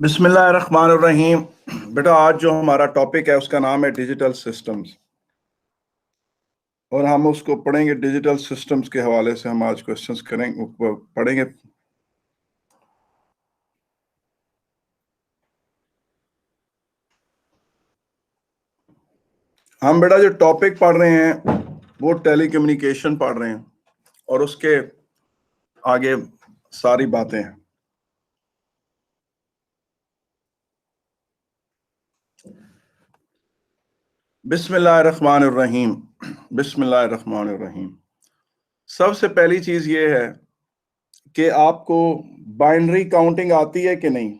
बिस्मिल्लाहिर्रहमानिर्रहीम। बेटा, आज जो हमारा टॉपिक है उसका नाम है डिजिटल सिस्टम्स, और हम उसको पढ़ेंगे। डिजिटल सिस्टम्स के हवाले से हम आज क्वेश्चंस करेंगे, पढ़ेंगे। हम बेटा जो टॉपिक पढ़ रहे हैं वो टेलीकम्युनिकेशन पढ़ रहे हैं, और उसके आगे सारी बातें हैं। बिस्मिल्लाहिर्रहमानिर्रहीम। बिस्मिल्लाहिर्रहमानिर्रहीम। सबसे पहली चीज ये है कि आपको बाइनरी काउंटिंग आती है कि नहीं?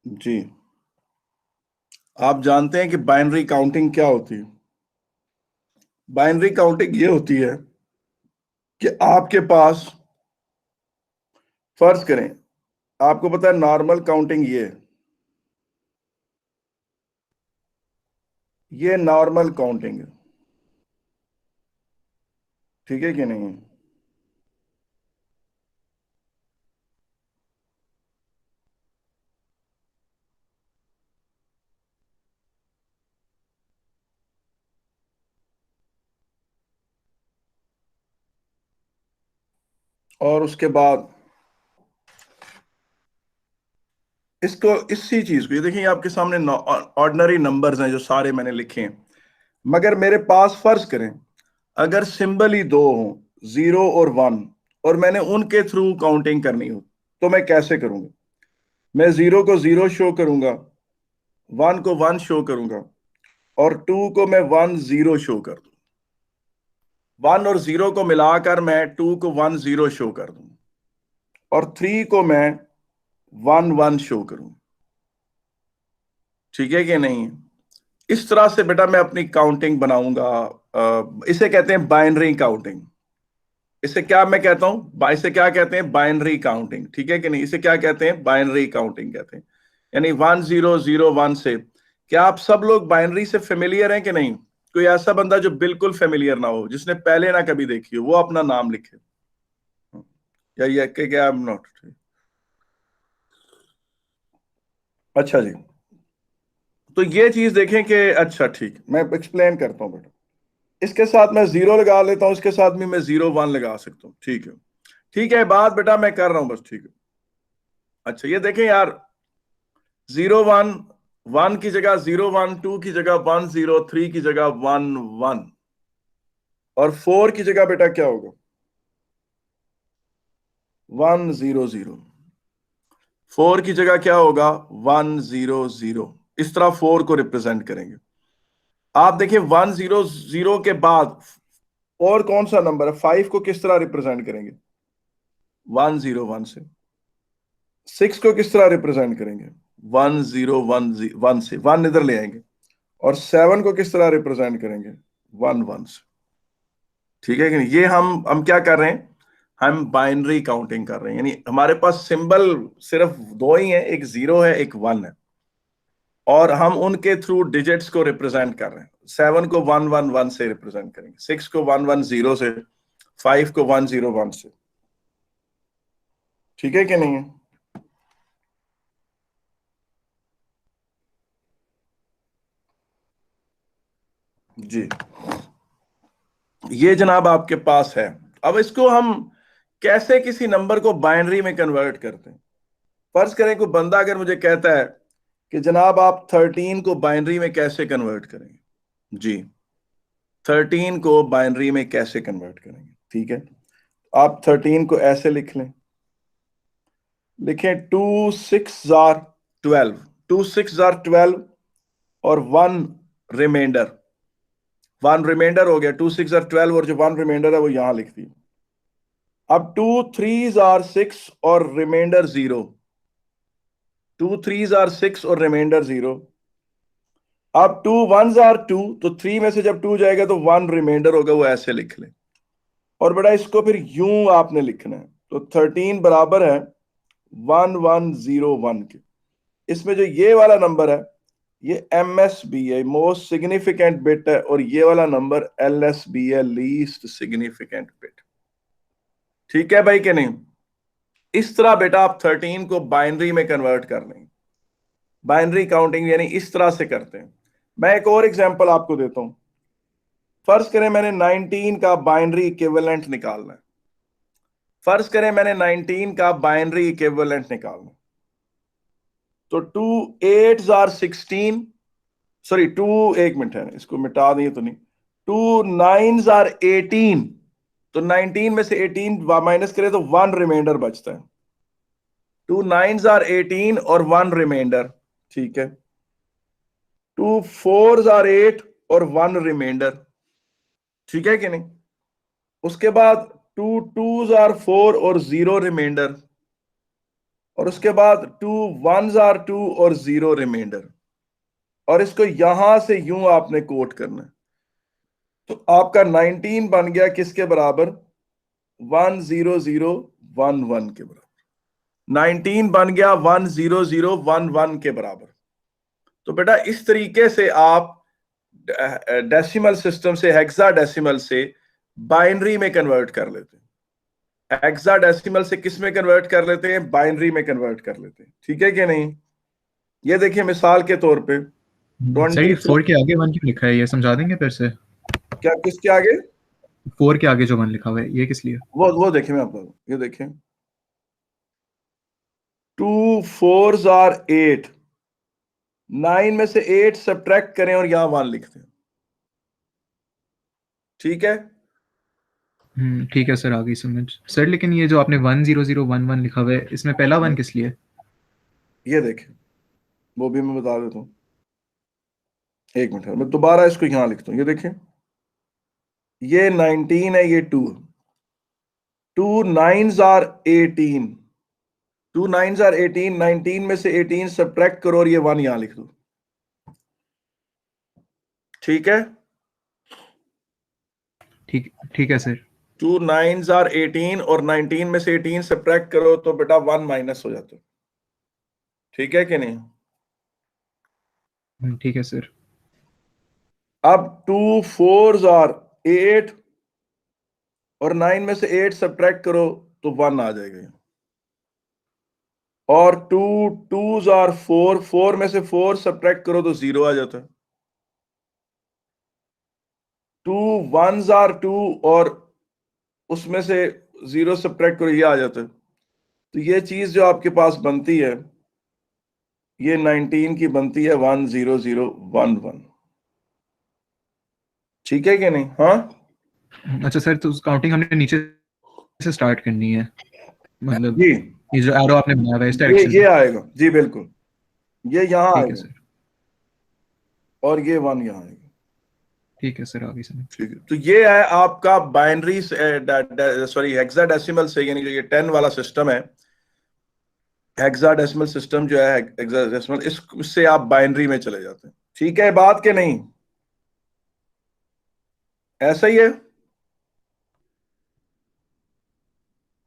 जी, आप जानते हैं कि बाइनरी काउंटिंग क्या होती है? बाइनरी काउंटिंग ये होती है कि आपके पास, फर्ज करें, आपको पता है नॉर्मल काउंटिंग ये नॉर्मल काउंटिंग है, ठीक है कि नहीं? और उसके बाद इसको, इसी चीज को, ये देखिए आपके सामने ऑर्डिनरी नंबर्स हैं जो सारे मैंने लिखे हैं, मगर मेरे पास फर्ज करें अगर सिंबल ही दो हो, 0 और 1, और मैंने उनके थ्रू काउंटिंग करनी हो, तो मैं कैसे करूंगा? मैं 0 को 0 शो करूंगा, 1 को 1 शो करूंगा, और 2 को मैं 1 0 शो कर दूं। 1 और 0 को मिलाकर मैं 2 को 1 0 शो कर दूं, और 3 को मैं 1 1 शो करूं। ठीक है कि नहीं? इस तरह से बेटा मैं अपनी काउंटिंग बनाऊंगा। इसे कहते हैं बाइनरी काउंटिंग। इसे क्या मैं कहता हूं? इसे क्या कहते हैं? Binary counting. ठीक है कि नहीं? इसे क्या कहते हैं? बाइनरी काउंटिंग कहते हैं। यानी 1 0 0 1 से। क्या आप सब लोग बाइनरी से फेमिलियर हैं कि नहीं? कोई ऐसा बंदा जो बिल्कुल फेमिलियर ना हो, जिसने पहले ना कभी देखी हो, वो अपना नाम लिखे। या ये कि क्या? I am not. अच्छा जी, तो ये चीज देखें कि, अच्छा ठीक, मैं एक्सप्लेन करता हूं बेटा। इसके साथ मैं 0 लगा लेता हूं, इसके साथ भी मैं 0 1 लगा सकता हूं। ठीक है, ठीक है, बात बेटा मैं कर रहा हूं बस। ठीक है, अच्छा ये देखें यार, 0 1, 1 की जगह 0 1, 2 की जगह 1 0, 3 की जगह 1 1, और 4 की जगह बेटा क्या होगा? 1 0 0। 4 की जगह क्या होगा? 1 0 0। इस तरह 4 को रिप्रेजेंट करेंगे। आप देखिए 1 0 0 के बाद और कौन सा नंबर है? 5 को किस तरह रिप्रेजेंट करेंगे? 1 0 1 से। 6 को किस तरह रिप्रेजेंट करेंगे? 1 0 1 1 से, 1 इधर ले आएंगे। और 7 को किस तरह रिप्रेजेंट करेंगे? 1 1 से। ठीक है कि नहीं? ये हम क्या कर रहे हैं? हम बाइनरी काउंटिंग कर रहे हैं, यानी हमारे पास सिंबल सिर्फ दो ही है, एक 0 है, एक 1 है, और हम उनके थ्रू डिजिट्स को रिप्रेजेंट कर रहे हैं। 7 को 1 1 1 से रिप्रेजेंट करेंगे, 6 को 1 1 0 से, 5 को 1 0 1 से। ठीक है कि नहीं है? जी, ये जनाब आपके पास है। अब इसको हम कैसे किसी नंबर को बाइनरी में कन्वर्ट करते हैं? फर्ज करें कोई बंदा अगर मुझे कहता है कि जनाब आप 13 को बाइनरी में कैसे कन्वर्ट करेंगे? जी, 13 को बाइनरी में कैसे कन्वर्ट करेंगे? ठीक है, आप 13 को ऐसे लिख लें। लिखें 2 6 जार 12, 2 6 जार 12, और 1 रिमाइंडर। 1 रिमाइंडर हो गया, 2 6 जार 12, और जो 1 रिमाइंडर है वो यहां लिख दी। अब 2 3 आर 6 और रिमाइंडर 0। 2 3 आर 6 और रिमाइंडर 0। अब 2 1 आर 2, तो 3 में से जब 2 जाएगा तो 1 रिमाइंडर होगा, वो ऐसे लिख ले। और बेटा इसको फिर यूं आपने लिखना है, तो 13 बराबर है 1 1 0 1 के। इसमें जो ये वाला नंबर है ये MSB है, मोस्ट सिग्निफिकेंट बिट है, और ये वाला नंबर LSB है, लीस्ट सिग्निफिकेंट बिट। ठीक है भाई कि नहीं? इस तरह बेटा आप 13 को बाइनरी में कन्वर्ट कर लेंगे। बाइनरी काउंटिंग यानी इस तरह से करते हैं। मैं एक और एग्जांपल आपको देता हूं। फर्ज करें मैंने 19 का बाइनरी इक्विवेलेंट निकालना है। फर्ज करें मैंने 19 का बाइनरी इक्विवेलेंट निकालना है। तो 2 8 16, सॉरी 2, एक मिनट है, इसको मिटा दिए तो नहीं। 2 9 18, तो 19 में से 18 माइनस करें तो 1 रिमाइंडर बचता है। 2 9 18 और 1 रिमाइंडर, ठीक है। 2 4 8 और 1 रिमाइंडर, ठीक है कि नहीं? उसके बाद 2 2 4 और 0 रिमाइंडर, और उसके बाद 2 1 2 और 0 रिमाइंडर। और इसको यहां से यूं आपने कोट करना है। तो आपका 19 बन गया किसके बराबर? 1 0 0 1 1 के बराबर। 19 बन गया 1 0 0 1 1 के बराबर। तो बेटा इस तरीके से आप डेसिमल सिस्टम से हेक्साडेसिमल से बाइनरी में कन्वर्ट कर लेते हैं। हेक्साडेसिमल से किस में कन्वर्ट कर लेते हैं? बाइनरी में कन्वर्ट कर लेते हैं। ठीक है कि नहीं? ये देखिए मिसाल के तौर पे सर ये 23। 4 के आगे 1 क्यों लिखा है, ये समझा देंगे फिर से? क्या किसके आगे? 4 के आगे जो 1 लिखा हुआ है ये किस लिए? वो देखिए मैं आपको, ये देखिए 2 4 8, 9 में से 8 सब्ट्रैक्ट करें और यहां 1 लिखते हैं। ठीक है? ठीक है सर, आ गई समझ। सर लेकिन ये जो आपने 1 0 0 1 1 लिखा हुआ है, इसमें पहला 1 किस लिए? ये देखें, वो भी मैं बता देता हूं। एक मिनट मैं दोबारा इसको यहां लिखता हूं। ये देखें, ये 19 है, ये 2। 2 9 18, 2 9 18, 19 में से 18 सब्ट्रैक्ट करो और ये 1 यहां लिख दो। ठीक है? ठीक ठीक है सर। 2 9 18 और 19 में से 18 सब्ट्रैक्ट करो तो बेटा 1 माइनस हो जाता है। ठीक है कि नहीं? ठीक है सर। अब 2 4 8 और 9 में से 8 सब्ट्रैक्ट करो तो 1 आ जाएगा। और 2 2 4, 4 में से 4 सब्ट्रैक्ट करो तो 0 आ जाता है। 2 1 2 और उसमें से 0 सब्ट्रैक्ट करो, ये आ जाता है। तो ये चीज जो आपके पास बनती है, ये 19 की बनती है 1 0 0 1 1। ठीक है कि नहीं? हाँ अच्छा सर, तो काउंटिंग हमने नीचे से स्टार्ट करनी है, मतलब जी, ये जो एरो आपने बनाया हुआ है इस ये डायरेक्शन ये में? आएगा जी, बिल्कुल ये यहां ठीक है आएगा सर। और ये 1 यहां आएगा। ठीक है सर, आगे समझ। ठीक है, तो ये है आपका बाइनरी, सॉरी हेक्साडेसिमल से, यानी जो ये 10 वाला सिस्टम है, हेक्साडेसिमल सिस्टम जो है, हेक्साडेसिमल, इससे आप बाइनरी में चले जाते हैं। ठीक है बात के नहीं? ऐसा ही है।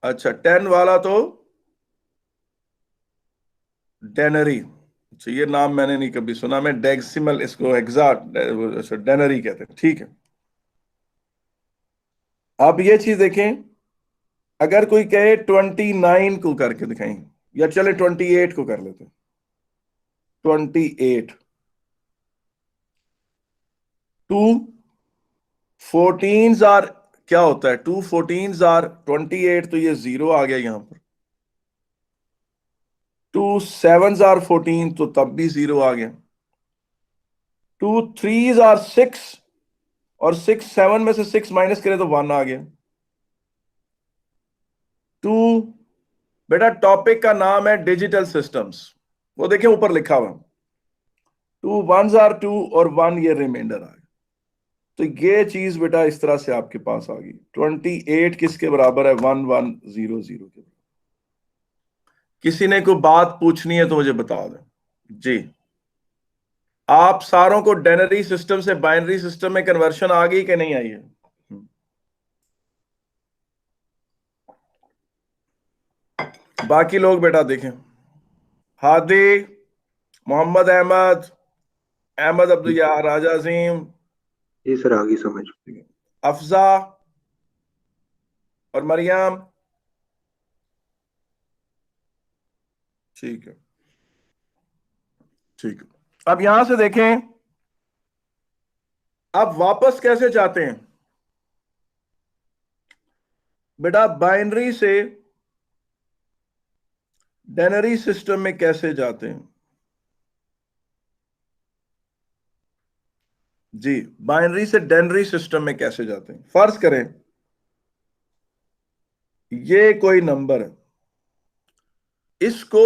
अच्छा 10 वाला तो डेनरी। अच्छा ये नाम मैंने नहीं कभी सुना। मैं डेसिमल, इसको हेक्सा, अच्छा डेनरी कहते हैं। ठीक है, अब ये चीज देखें। अगर कोई कहे 29 को करके दिखाएं, या चले 28 को कर लेते हैं। 28, 2 14 क्या होता है? 2 14 28, तो ये 0 आ गया यहां पर। 2 7 14, तो तब भी 0 आ गया। 2 3 6, और 6 7 में से 6 माइनस करें तो 1 आ गया। टू, बेटा टॉपिक का नाम है डिजिटल सिस्टम्स। वो देखें ऊपर लिखा हुआ, 2 1 2 और 1 ये रिमाइंडर आ गया। तो ये चीज बेटा इस तरह से आपके पास आ गई। 28 किसके बराबर है? 1 1 0 0 के बराबर। किसी ने कोई बात पूछनी है तो मुझे बता दें जी। आप सारों को डेनरी सिस्टम से बाइनरी सिस्टम में कन्वर्शन आ गई कि नहीं आई है? बाकी लोग बेटा देखें, हादी, मोहम्मद अहमद, अहमद अब्दुल यार, राजा अजीम, जी सर, आगे समझ। अफजा और मरियम। ठीक है, ठीक है। अब यहां से देखें, आप वापस कैसे जाते हैं बेटा? बाइनरी से डेनरी सिस्टम में कैसे जाते हैं? जी, बाइनरी से डेनरी सिस्टम में कैसे जाते हैं? फर्ज करें ये कोई नंबर है, इसको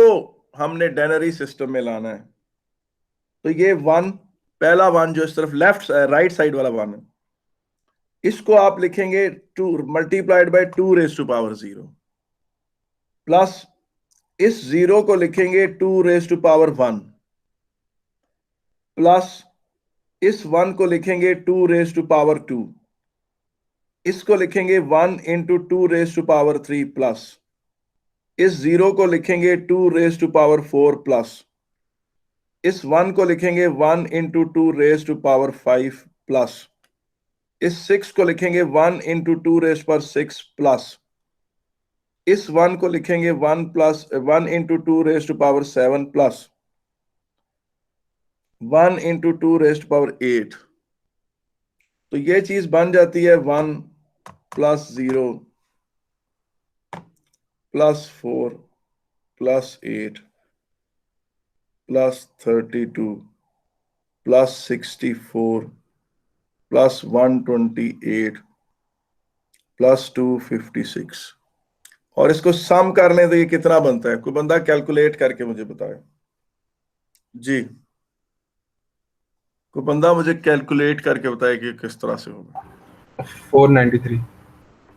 हमने डेनरी सिस्टम में लाना है। तो ये वन, पहला वन जो इस तरफ लेफ्ट राइट साइड वाला वन है, इसको आप लिखेंगे 2 multiplied by 2 raised to power 0, plus इस जीरो को लिखेंगे 2 raised to power 1, प्लस इस वन को लिखेंगे 2 raised to power 2, इसको लिखेंगे 1 into 2 raised to power 3, plus इस जीरो को लिखेंगे 2 raised to power 4, प्लस इस वन को लिखेंगे 1 into 2 raised to power 5, plus इस 6 को लिखेंगे 1 into 2 raised to power 6, plus इस वन को लिखेंगे 1 into 2 raised to power 7, plus 1 into 2 raised to power 8। तो ये चीज बन जाती है 1 + 0 + 4 + 8 + 32 + 64 + 128 + 256। और इसको सम कर लें तो ये कितना बनता है? कोई बंदा कैलकुलेट करके मुझे बताए जी। कोई बंदा मुझे कैलकुलेट करके बताए कि किस तरह से होगा। 493।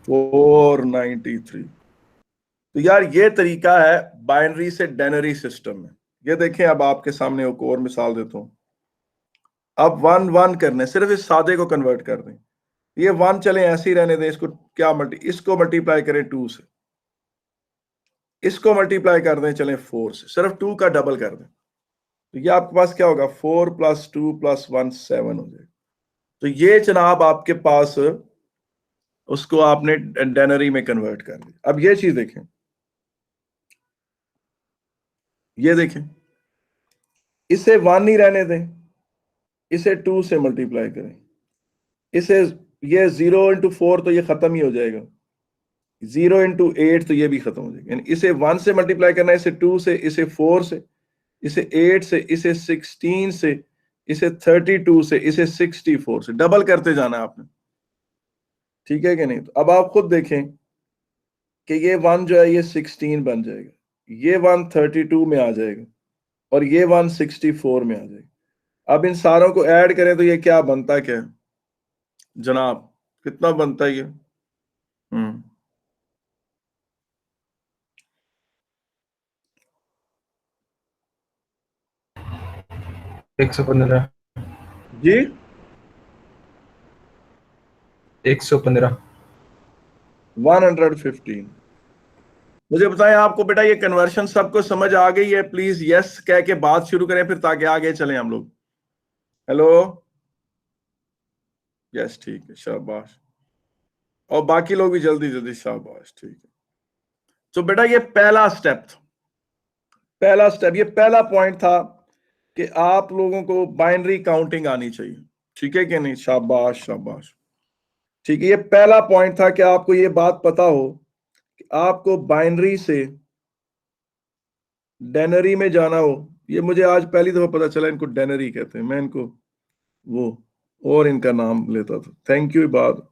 493। तो यार ये तरीका है बाइनरी से डेनरी सिस्टम में। ये देखें, अब आपके सामने एक और मिसाल देता हूं। अब 1 1 करने, सिर्फ इस सादे को कन्वर्ट कर दें। ये 1 चले ऐसे ही रहने दें, इसको क्या इसको मल्टीप्लाई करें 2 से, इसको मल्टीप्लाई कर दें चलें 4 से, सिर्फ 2 का डबल कर दें। तो ये आपके पास क्या होगा? 4 + 2 + 1 7 हो जाएगा। तो ये जनाब आपके पास, उसको आपने डेनरी में कन्वर्ट कर दिया। अब ये चीज देखें, ये देखें, इसे 1 ही रहने दें, इसे 2 से मल्टीप्लाई करें, इसे ये 0 into 4 तो ये खत्म ही हो जाएगा, 0 into 8 तो ये भी खत्म हो जाएगा। यानी इसे 1 से मल्टीप्लाई करना है, इसे 2 से, इसे 4 से, इसे 8 से, इसे 16 से, इसे 32 से, इसे 64 से, डबल करते जाना है आपने। ठीक है कि नहीं? तो अब आप खुद देखें कि ये 1 जो है ये 16 बन जाएगा, ये 1 32 में आ जाएगा, और ये 1 64 में आ जाएगा। अब इन सारों को ऐड करें तो ये क्या बनता, क्या है जनाब? कितना बनता है ये? 115 जी 115 115। मुझे बताएं आपको बेटा ये कन्वर्शन सबको समझ आ गई है? प्लीज यस कह के बात शुरू करें, फिर ताकि आगे चलें हम लोग। हेलो, यस, ठीक है, शाबाश। और बाकी लोग भी जल्दी जल्दी, शाबाश, ठीक है। तो बेटा ये पहला स्टेप था, पहला स्टेप, ये पहला पॉइंट था कि आप लोगों को बाइनरी काउंटिंग आनी चाहिए। ठीक है कि नहीं? शाबाश शाबाश। ठीक है, ये पहला पॉइंट था कि आपको ये बात पता हो कि आपको बाइनरी से डेनरी में जाना हो। ये मुझे आज पहली दफा पता चला, इनको डेनरी कहते हैं। मैं इनको वो और इनका नाम लेता था। Thank you. बात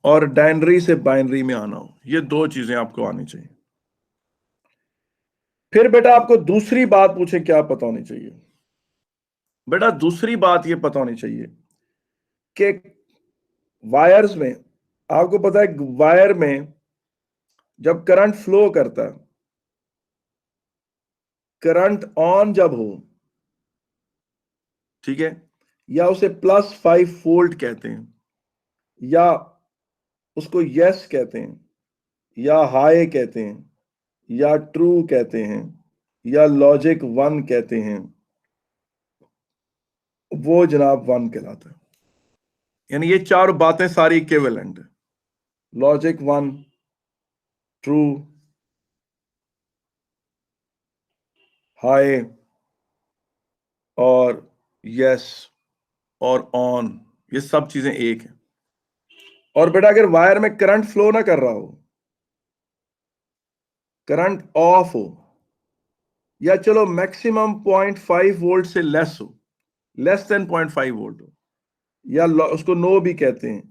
और डाइनरी से बाइनरी में आना हो, ये दो चीजें आपको आनी चाहिए। फिर बेटा आपको दूसरी बात पूछे, क्या पता होनी चाहिए? बेटा दूसरी बात ये पता होनी चाहिए कि वायर्स में, आपको पता है वायर में जब करंट फ्लो करता है, करंट ऑन जब हो, ठीक है, या उसे +5 वोल्ट कहते हैं, या उसको यस कहते हैं, या हाई कहते हैं, या ट्रू कहते हैं, या लॉजिक 1 कहते हैं, वो जनाब 1 कहलाता है। यानी ये चार बातें सारी इक्विवेलेंट है। लॉजिक 1, ट्रू, हाई और यस और ऑन, ये सब चीजें एक है। और बेटा अगर वायर में करंट फ्लो ना कर रहा हो, करंट ऑफ हो, या चलो मैक्सिमम 0.5 वोल्ट से लेस हो, लेस देन 0.5 वोल्ट हो, या उसको नो भी कहते हैं,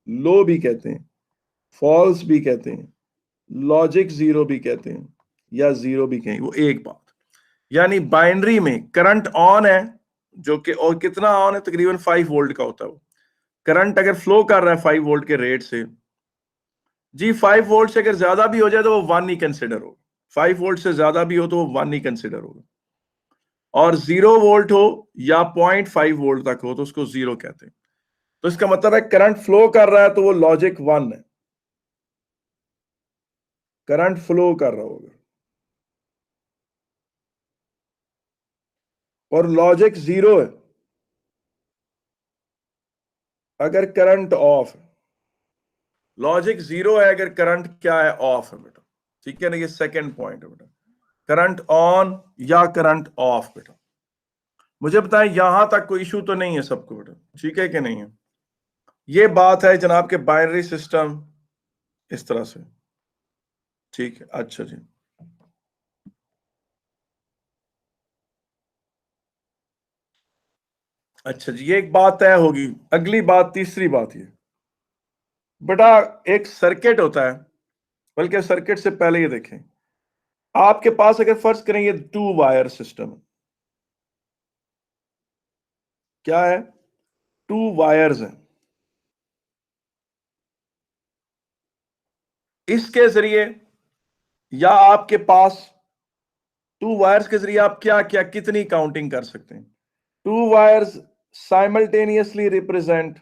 लो भी कहते हैं, फॉल्स भी कहते हैं, लॉजिक जीरो भी कहते हैं, या जीरो भी कहें, वो एक बात। यानी बाइनरी में करंट ऑन है, जो कि और कितना ऑन है, तकरीबन 5 वोल्ट का होता है वो। करंट अगर फ्लो कर रहा है 5 वोल्ट के रेट से, जी 5 वोल्ट से अगर ज्यादा भी हो जाए तो वो 1 ही कंसिडर होगा। 5 वोल्ट से ज्यादा भी हो तो वो 1 ही कंसिडर होगा। और 0 वोल्ट हो या 0.5 वोल्ट तक हो तो उसको जीरो कहते हैं। तो इसका मतलब है करंट फ्लो कर रहा है तो वो लॉजिक 1 है, करंट फ्लो कर रहा होगा। और लॉजिक 0 है अगर करंट ऑफ है। लॉजिक 0 है अगर करंट क्या है, ऑफ है बेटा। ठीक है ना, ये सेकंड पॉइंट है बेटा, करंट ऑन या करंट ऑफ। बेटा मुझे बताएं यहां तक कोई इशू तो नहीं है सबको बेटा, ठीक है कि नहीं है? ये बात है जनाब के बाइनरी सिस्टम इस तरह से, ठीक है। अच्छा जी, अच्छा जी, ये एक बात तय होगी। अगली बात, तीसरी बात, ये बेटा एक सर्किट होता है, बल्कि सर्किट से पहले ये देखें, आपके पास अगर फर्ज करें ये 2 वायर सिस्टम है, क्या है, 2 वायर्स हैं, इसके जरिए या आपके पास 2 वायर्स के जरिए आप क्या क्या कितनी काउंटिंग कर सकते हैं। 2 wires simultaneously represent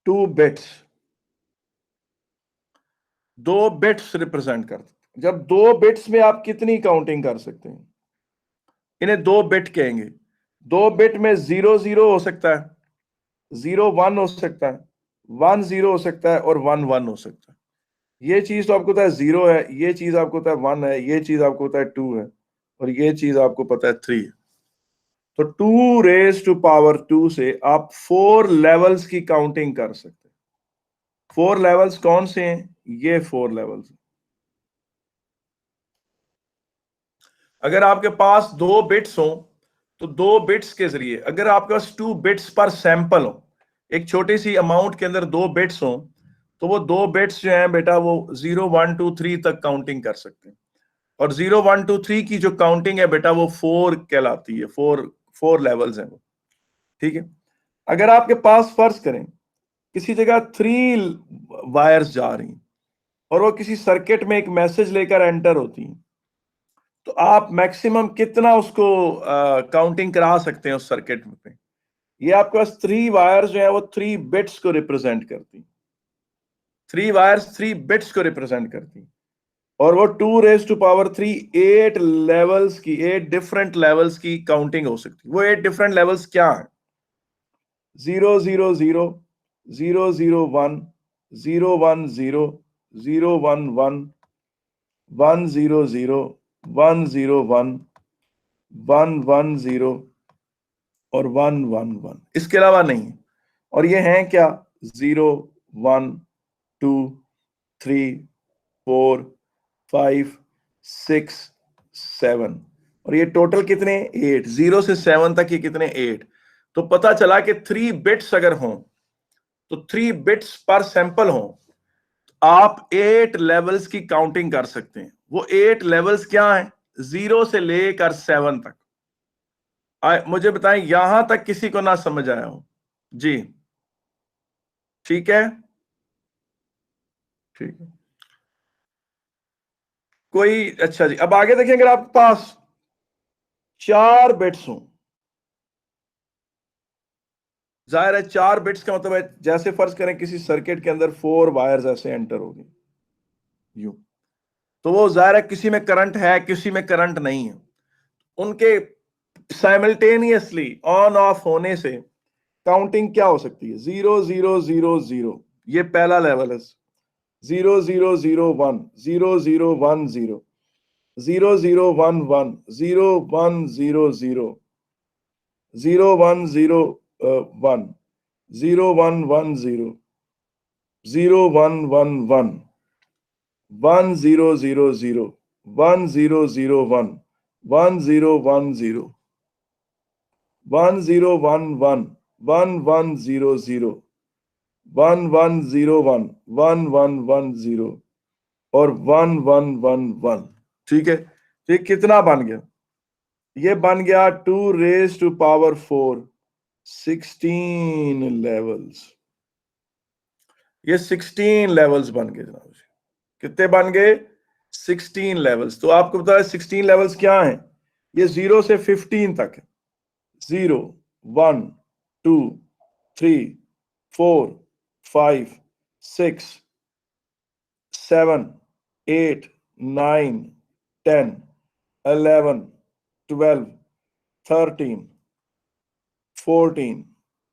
2 bits, 2 bits represent करते हैं। जब 2 बिट्स में आप कितनी काउंटिंग कर सकते हैं, इन्हें 2 बिट कहेंगे। 2 बिट में 0 0 हो सकता है, 0 1 हो सकता है, 1 0 हो सकता है और 1 1 हो सकता है। ये चीज तो आपको पता है 0 है, ये चीज आपको पता है 1 है, ये चीज आपको पता है 2 है, और ये चीज आपको पता है 3 है। तो 2 रेज टू पावर 2 से आप 4 लेवल्स की काउंटिंग कर सकते हैं। 4 लेवल्स कौन से हैं? ये 4 लेवल्स। अगर आपके पास 2 बिट्स हो तो 2 बिट्स के जरिए, अगर आपके पास 2 बिट्स पर सैंपल हो, एक छोटी सी अमाउंट के अंदर 2 बिट्स हो, तो वो 2 बिट्स जो हैं बेटा वो 0 1 2 3 तक काउंटिंग कर सकते हैं। और 0 1 2 3 की जो काउंटिंग है बेटा वो 4 कहलाती है। 4 लेवल्स हैं वो, ठीक है। अगर आपके पास फर्ज करें किसी जगह 3 वायर्स जा रही हैं और वो किसी सर्किट में एक मैसेज लेकर एंटर होती हैं, तो आप मैक्सिमम कितना उसको काउंटिंग करा सकते हैं उस सर्किट पे? ये आपके पास 3 वायर्स जो है वो 3 बिट्स को रिप्रेजेंट करती, 3 वायर्स 3 बिट्स को रिप्रेजेंट करती, और वो 2 रेज टू पावर 3 8 लेवल्स की, 8 डिफरेंट लेवल्स की काउंटिंग हो सकती है। वो 8 डिफरेंट लेवल्स क्या है? 0 0 0 0 0 1 0 1 0 0 1 1 1 0 0 1 0 1 1 1 0 और 1 1 1, इसके अलावा नहीं। और ये हैं क्या? 0 1 2 3 4 5 6 7, और ये टोटल कितने? 8। 0 से 7 तक ये कितने? 8। तो पता चला कि 3 बिट्स अगर हों तो 3 बिट्स पर सैंपल हों, आप 8 लेवल्स की काउंटिंग कर सकते हैं। वो 8 लेवल्स क्या हैं? 0 से लेकर 7 तक। मुझे बताएं यहां तक किसी को ना समझ आया हो? जी ठीक है, ठीक है, कोई? अच्छा जी, अब आगे देखिए, अगर आपके पास 4 बिट्स हों, जाहिर है 4 बिट्स का मतलब है, जैसे फर्ज करें किसी सर्किट के अंदर 4 वायर्स ऐसे एंटर होगी यूं, तो वो जाहिर है किसी में करंट है, किसी में करंट नहीं है। उनके साइमल्टेनियसली ऑन ऑफ होने से काउंटिंग क्या हो सकती है? 0 0 0 0, ये पहला लेवल है। 0 0 0 1, 0 0 1 0, 0 0 1 1, 0 1 0 0, 0 1 0 1, 0 1 1 0, 0 1 1 1, 1 0 0 0, 1 0 0 1, 1 0 1 0, 1 0 1 1, 1 1 0 0, 1 1 0 1, 1 1 1 0 और 1 1 1 1। ठीक है, तो ये कितना बन गया? ये बन गया 2 रेज टू पावर 4, 16 लेवल्स। ये 16 लेवल्स बन गए जनाब। कितने बन गए? 16 लेवल्स। तो आपको पता है 16 लेवल्स क्या हैं? ये 0 से 15 तक है। 0 1 2 3 4 5 6 7 8 9 10 11 12 13 14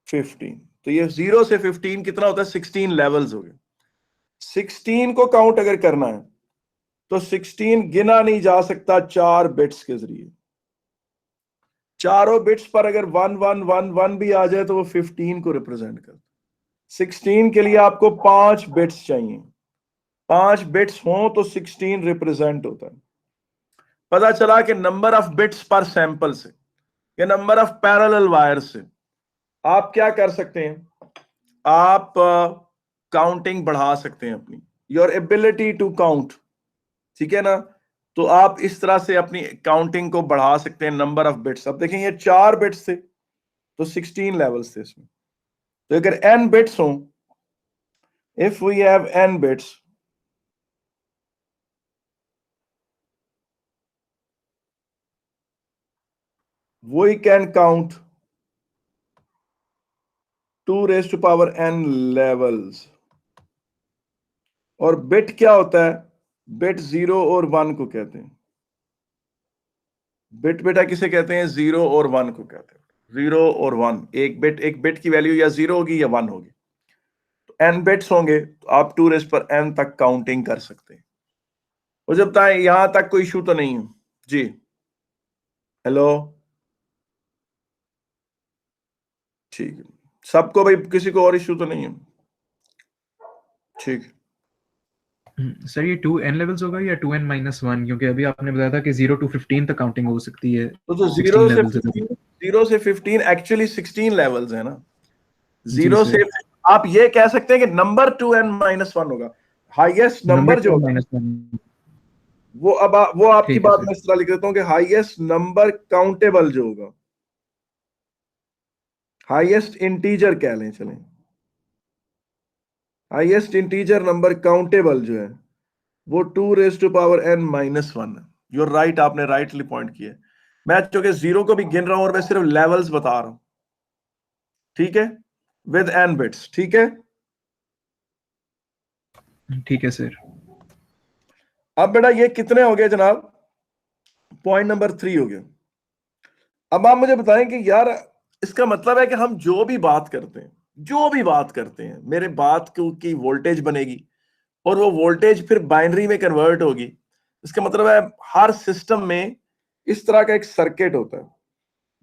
15। तो ये 0 से 15 कितना होता है? 16 लेवल्स हो गए। 16 को काउंट अगर करना है तो 16 गिना नहीं जा सकता 4 बिट्स के जरिए। चारों बिट्स पर अगर 1 1 1 1 भी आ जाए तो वो 15 को रिप्रेजेंट करता है। 16 के लिए आपको 5 बिट्स चाहिए। 5 बिट्स हों तो 16 रिप्रेजेंट होता है। पता चला कि नंबर ऑफ बिट्स पर सैंपल से या नंबर ऑफ पैरेलल वायर से आप क्या कर सकते हैं? आप काउंटिंग बढ़ा सकते हैं अपनी, योर एबिलिटी टू काउंट। ठीक है ना? तो आप इस तरह से अपनी काउंटिंग को बढ़ा सकते हैं, नंबर ऑफ बिट्स। अब देखें, ये 4 बिट्स थे तो 16 लेवल्स थे इसमें। तो अगर n बिट्स हों, if we have n bits, we can count 2 raised to power n levels। और बिट क्या होता है? बिट 0 और 1 को कहते हैं। बिट बेटा किसे कहते हैं? 0 और 1 को कहते हैं। 0 और 1, एक बिट की वैल्यू या 0 होगी या 1 होगी। तो n बिट्स होंगे तो आप 2 रेज़ पर n तक काउंटिंग कर सकते हैं। मुझे बताएं, यहां तक कोई इशू तो नहीं है जी? हेलो, ठीक है। सबको भाई, किसी को और इशू तो नहीं है? ठीक है। सर ये 2n लेवल्स होगा या 2n-1? क्योंकि अभी आपने बताया था कि 0 to 15 तक काउंटिंग हो सकती है। तो 16 लेवल्स है। 0 से 15 एक्चुअली 16 लेवल्स है ना। जी 0 सर। से आप ये कह सकते हैं कि नंबर 2n-1 होगा। हाईएस्ट नंबर जो होगा 2n-1। वो वो आपकी ठीक है बात सर। मैं इस तरह लिख देता हूं कि हाईएस्ट नंबर काउंटेबल जो होगा, हाईएस्ट इंटीजर कह लें, चलें, हाईएस्ट इंटीजर नंबर काउंटेबल जो है वो 2 रेज़ टू पावर n-1 है। यूर राइट, आपने राइटली पॉइंट किया। मैं चूंकि 0 को भी गिन रहा हूं और मैं सिर्फ लेवल्स बता रहा हूं, ठीक है, विद n बिट्स। ठीक है, ठीक है सर। अब बेटा ये कितने हो गए जनाब? पॉइंट नंबर 3 हो गया। अब आप मुझे बताएं कि यार इसका मतलब है कि हम जो भी बात करते हैं, जो भी बात करते हैं, मेरे बात की वोल्टेज बनेगी और वो वोल्टेज फिर बाइनरी में कन्वर्ट होगी। इसका मतलब है हर सिस्टम में इस तरह का एक सर्किट होता है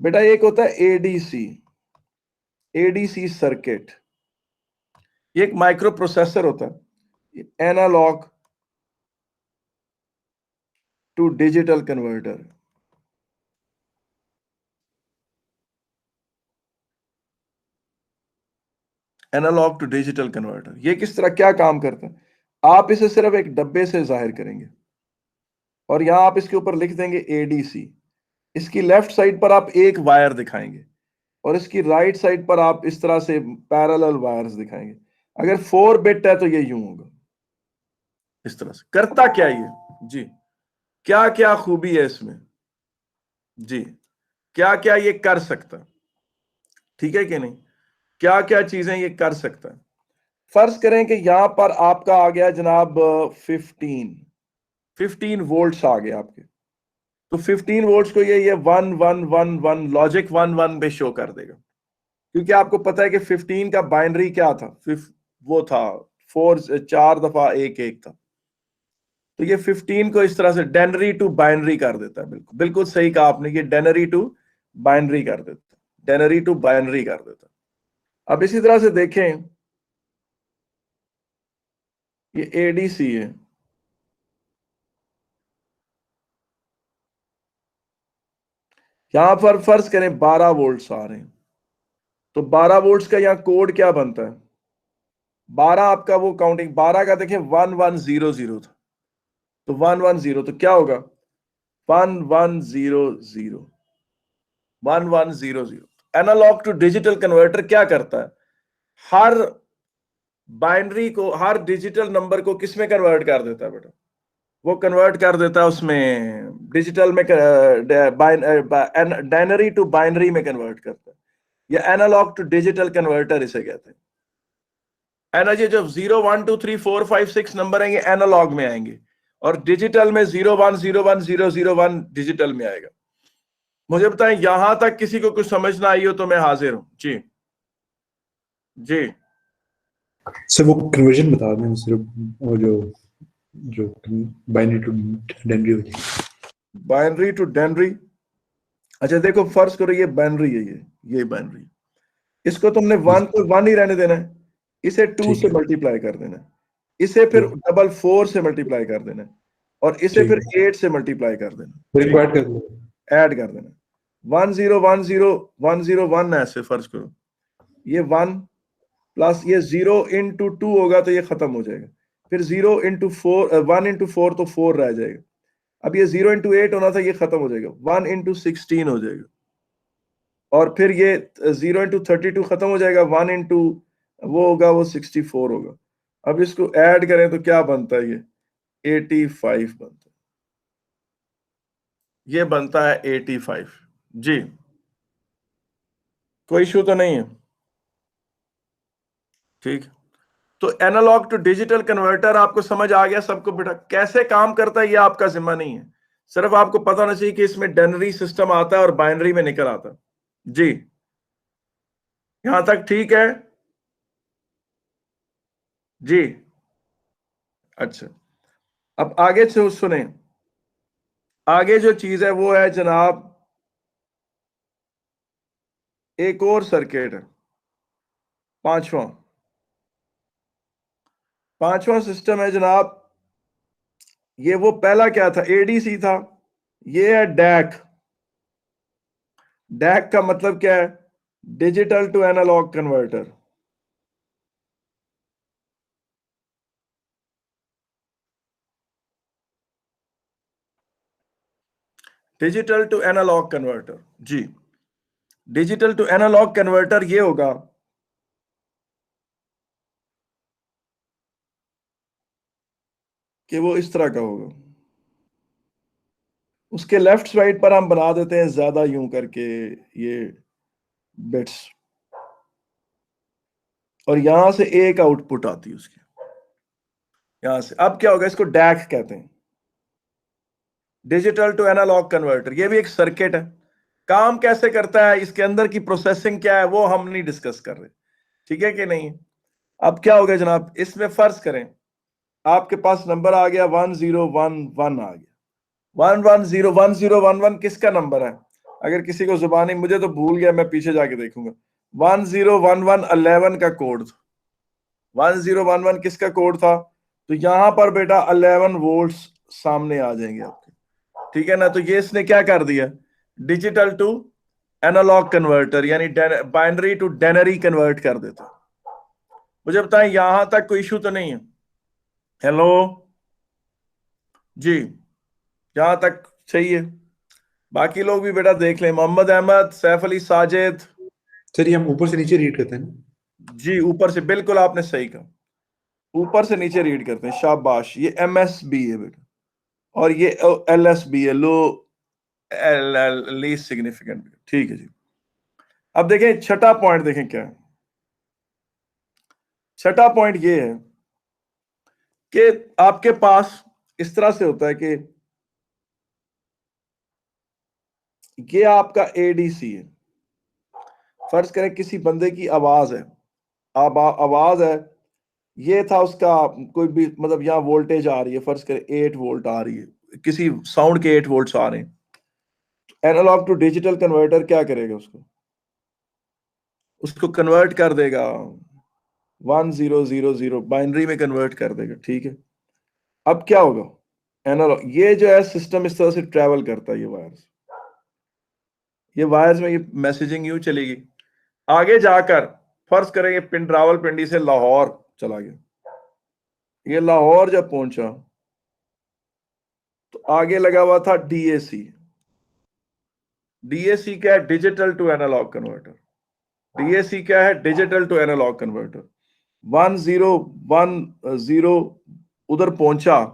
बेटा। एक होता है एडीसी, एडीसी सर्किट। ये एक माइक्रो प्रोसेसर होता है, analogue to digital converter. Analogue to digital converter ये किस तरह क्या काम करता है? आप इसे सिर्फ एक डब्बे से जाहिर करेंगे और यहां आप इसके ऊपर लिख देंगे एडीसी। इसकी लेफ्ट साइड पर आप एक वायर दिखाएंगे और इसकी राइट साइड पर आप इस तरह से पैरेलल वायर्स दिखाएंगे। अगर 4 बिट है तो ये यूं होगा, इस तरह से। करता क्या ये जी? क्या क्या खूबी है इसमें जी? क्या क्या ये कर सकता है? ठीक है कि नहीं? क्या क्या चीजें ये कर सकता है? फर्ज करें कि यहां पर आपका आ गया जनाब 15 वोल्ट्स आ गए आपके। तो 15 वोल्ट्स को ये 1111 लॉजिक 11 पे शो कर देगा, क्योंकि आपको पता है कि 15 का बाइनरी क्या था, वो था 4 दफा 1 1 था। तो ये 15 को इस तरह से डेनरी टू बाइनरी कर देता है। बिल्कुल बिल्कुल सही कहा आपने, ये डेनरी टू बाइनरी कर देता है, डेनरी टू बाइनरी कर देता है। अब इसी तरह से देखें, ये एडीसी है, यहां पर फर्ज करें 12 वोल्ट्स आ रहे हैं, तो 12 वोल्ट्स का यहां कोड क्या बनता है? 12 आपका वो काउंटिंग 12 का देखें 1100 था, तो 110 तो क्या होगा 1100 1100। एनालॉग टू डिजिटल कन्वर्टर क्या करता है? हर बाइनरी को, हर डिजिटल नंबर को किस में कन्वर्ट कर देता है बेटा? वो कन्वर्ट कर देता है उसमें डिजिटल में, डायनरी टू बाइनरी में कन्वर्ट करता है। ये एनालॉग टू डिजिटल कन्वर्टर इसे कहते हैं। एनर्जी जो 0 1 2 3 4 5 6 नंबर हैं, ये एनालॉग में आएंगे, और डिजिटल में 0 1 0 1 0 0 1 डिजिटल में आएगा। मुझे बताएं, यहां तक किसी को कुछ समझ ना आई हो तो मैं हाजिर हूं। जी जी। सर वो कन्वर्जन बता दें सिर्फ, वो जो जो बाइनरी टू डेनरी होती है। बाइनरी टू डेनरी, अच्छा देखो फर्ज करो ये बाइनरी है, ये बाइनरी, इसको तुमने 1 को 1 ही रहने देना है, इसे 2 ठीक से है। मल्टीप्लाई कर देना है, इसे फिर ठीक। डबल 4 से मल्टीप्लाई कर देना है, और इसे ठीक फिर है। 8 से मल्टीप्लाई कर देना, फिर इनको ऐड कर दो। ऐड कर देना। 1 0 1 0 1 0 1 ऐसे फर्ज करो, ये 1 प्लस ये 0 इंटू 2 होगा तो ये खत्म हो जाएगा, फिर 0 इंटू 4 1 इंटू 4 तो 4 रह जाएगा, अब ये 0 इंटू 8 होना था, ये खत्म हो जाएगा, 1 इंटू 16 हो जाएगा, और फिर ये 0 इंटू 32 खत्म हो जाएगा, 1 इंटू वो होगा वो 64 होगा। अब इसको ऐड करें तो क्या बनता है? ये 85 बनता है, ये बनता है 85। जी, कोई इशू तो नहीं है? ठीक। तो एनालॉग टू डिजिटल कन्वर्टर आपको समझ आ गया सबको बेटा? कैसे काम करता है ये आपका जिम्मा नहीं है, सिर्फ आपको पता होना चाहिए कि इसमें डेनरी सिस्टम आता है और बाइनरी में निकल आता है। जी, यहां तक ठीक है? जी, अच्छा। अब आगे से सुने, आगे जो चीज है वो है जनाब, एक और सर्किट है, पांचवा पांचवा सिस्टम है जनाब। ये वो पहला क्या था? एडीसी था, ये है डैक। डैक का मतलब क्या है? Digital to analogue converter. Digital to analogue converter, जी। डिजिटल टू एनालॉग कन्वर्टर ये होगा कि वो इस तरह का होगा, उसके लेफ्ट साइड पर हम बना देते हैं ज्यादा यूं करके ये बिट्स, और यहां से एक आउटपुट आती है उसकी, यहां से। अब क्या होगा? इसको डैक कहते हैं, डिजिटल टू एनालॉग कन्वर्टर। ये भी एक सर्किट है। काम कैसे करता है, इसके अंदर की प्रोसेसिंग क्या है, वो हम नहीं डिस्कस कर रहे, ठीक है कि नहीं? अब क्या हो गया जनाब, इसमें फर्ज करें आपके पास नंबर आ गया 1011 आ गया, 111011 किसका नंबर है? अगर किसी को जुबानी, मुझे तो भूल गया, मैं पीछे जाके देखूंगा। 1011 11 का कोड था, 1011 किसका कोड था? तो यहां पर बेटा 11 वोल्ट्स सामने आ जाएंगे आपके, ठीक है ना? तो ये इसने क्या कर दिया? डिजिटल टू एनालॉग कन्वर्टर, यानी बाइनरी टू डेनरी कन्वर्ट कर देता। मुझे बताएं, यहां तक कोई इशू तो नहीं है? हेलो जी, यहां तक सही है? बाकी लोग भी बेटा देख लें, मोहम्मद अहमद, सैफ अली, साजिद। सर ये हम ऊपर से नीचे रीड करते हैं ना? जी, ऊपर से, बिल्कुल आपने सही कहा, ऊपर से नीचे रीड करते हैं, शाबाश। ये एमएसबी है बेटा, और ये एलएसबी है, लो लीस्ट सिग्निफिकेंट, ठीक है जी। अब देखें छठा पॉइंट, देखें क्या है छठा पॉइंट? ये है कि आपके पास इस तरह से होता है कि ये आपका एडीसी है। फर्ज करें किसी बंदे की आवाज है, आवाज है, ये था उसका कोई भी मतलब यहाँ वोल्टेज आ रही है, फर्ज करें 8 वोल्ट आ रही है, किसी साउंड के 8 वोल्ट्स आ रहे हैं। एनालॉग टू डिजिटल कन्वर्टर क्या करेगा? उसको कन्वर्ट कर देगा 1000, बाइनरी में कन्वर्ट कर देगा। ठीक है, अब क्या होगा? एनालॉग ये जो है सिस्टम इस तरह से ट्रेवल करता है, ये वायर्स में ये मैसेजिंग यूं चलेगी। आगे जाकर फर्ज करेंगे पिंड रावलपिंडी से लाहौर चला गया। ये लाहौर जब पहुंचा तो आगे लगा हुआ था डीएसी। डीएसी क्या है? Digital to analogue converter. DAC क्या है? Digital to analogue converter. 1010 उधर पहुंचा,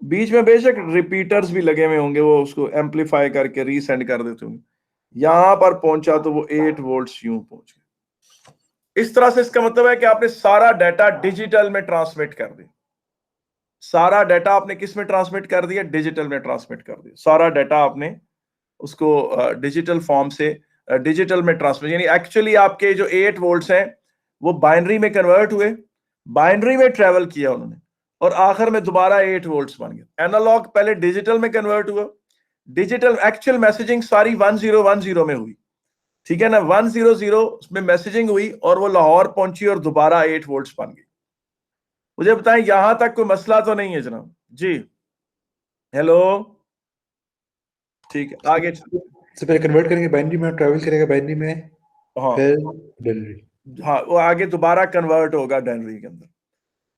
बीच में बेशक रिपीटर्स भी लगे हुए होंगे, वो उसको एम्पलीफाई करके रीसेंड कर देते होंगे। यहां पर पहुंचा तो वो 8 वोल्ट्स यूं पहुंच गए। इस तरह से इसका मतलब है कि आपने सारा डाटा डिजिटल में ट्रांसमिट कर दिया। सारा डाटा आपने किस में ट्रांसमिट कर दिया? डिजिटल में ट्रांसमिट कर दिया। सारा डाटा आपने उसको डिजिटल फॉर्म से डिजिटल में ट्रांसमिट, यानी एक्चुअली आपके जो 8 वोल्ट्स हैं वो बाइनरी में कन्वर्ट हुए, बाइनरी में ट्रेवल किया उन्होंने, और आखिर में दोबारा 8 वोल्ट्स बन गए। एनालॉग पहले डिजिटल में कन्वर्ट हुआ, डिजिटल एक्चुअल मैसेजिंग सारी 1010 में हुई, ठीक है ना, 100 में मैसेजिंग हुई और वो लाहौर पहुंची और दोबारा 8 वोल्ट्स बन गई। मुझे बताएं यहां तक कोई मसला तो नहीं है जनाब जी? हेलो, ठीक है, आगे से पहले कन्वर्ट करेंगे बाइनरी में, ट्रैवल करेगा बाइनरी में, हाँ फिर डेनरी। हाँ, वो आगे दोबारा कन्वर्ट होगा डेनरी के अंदर।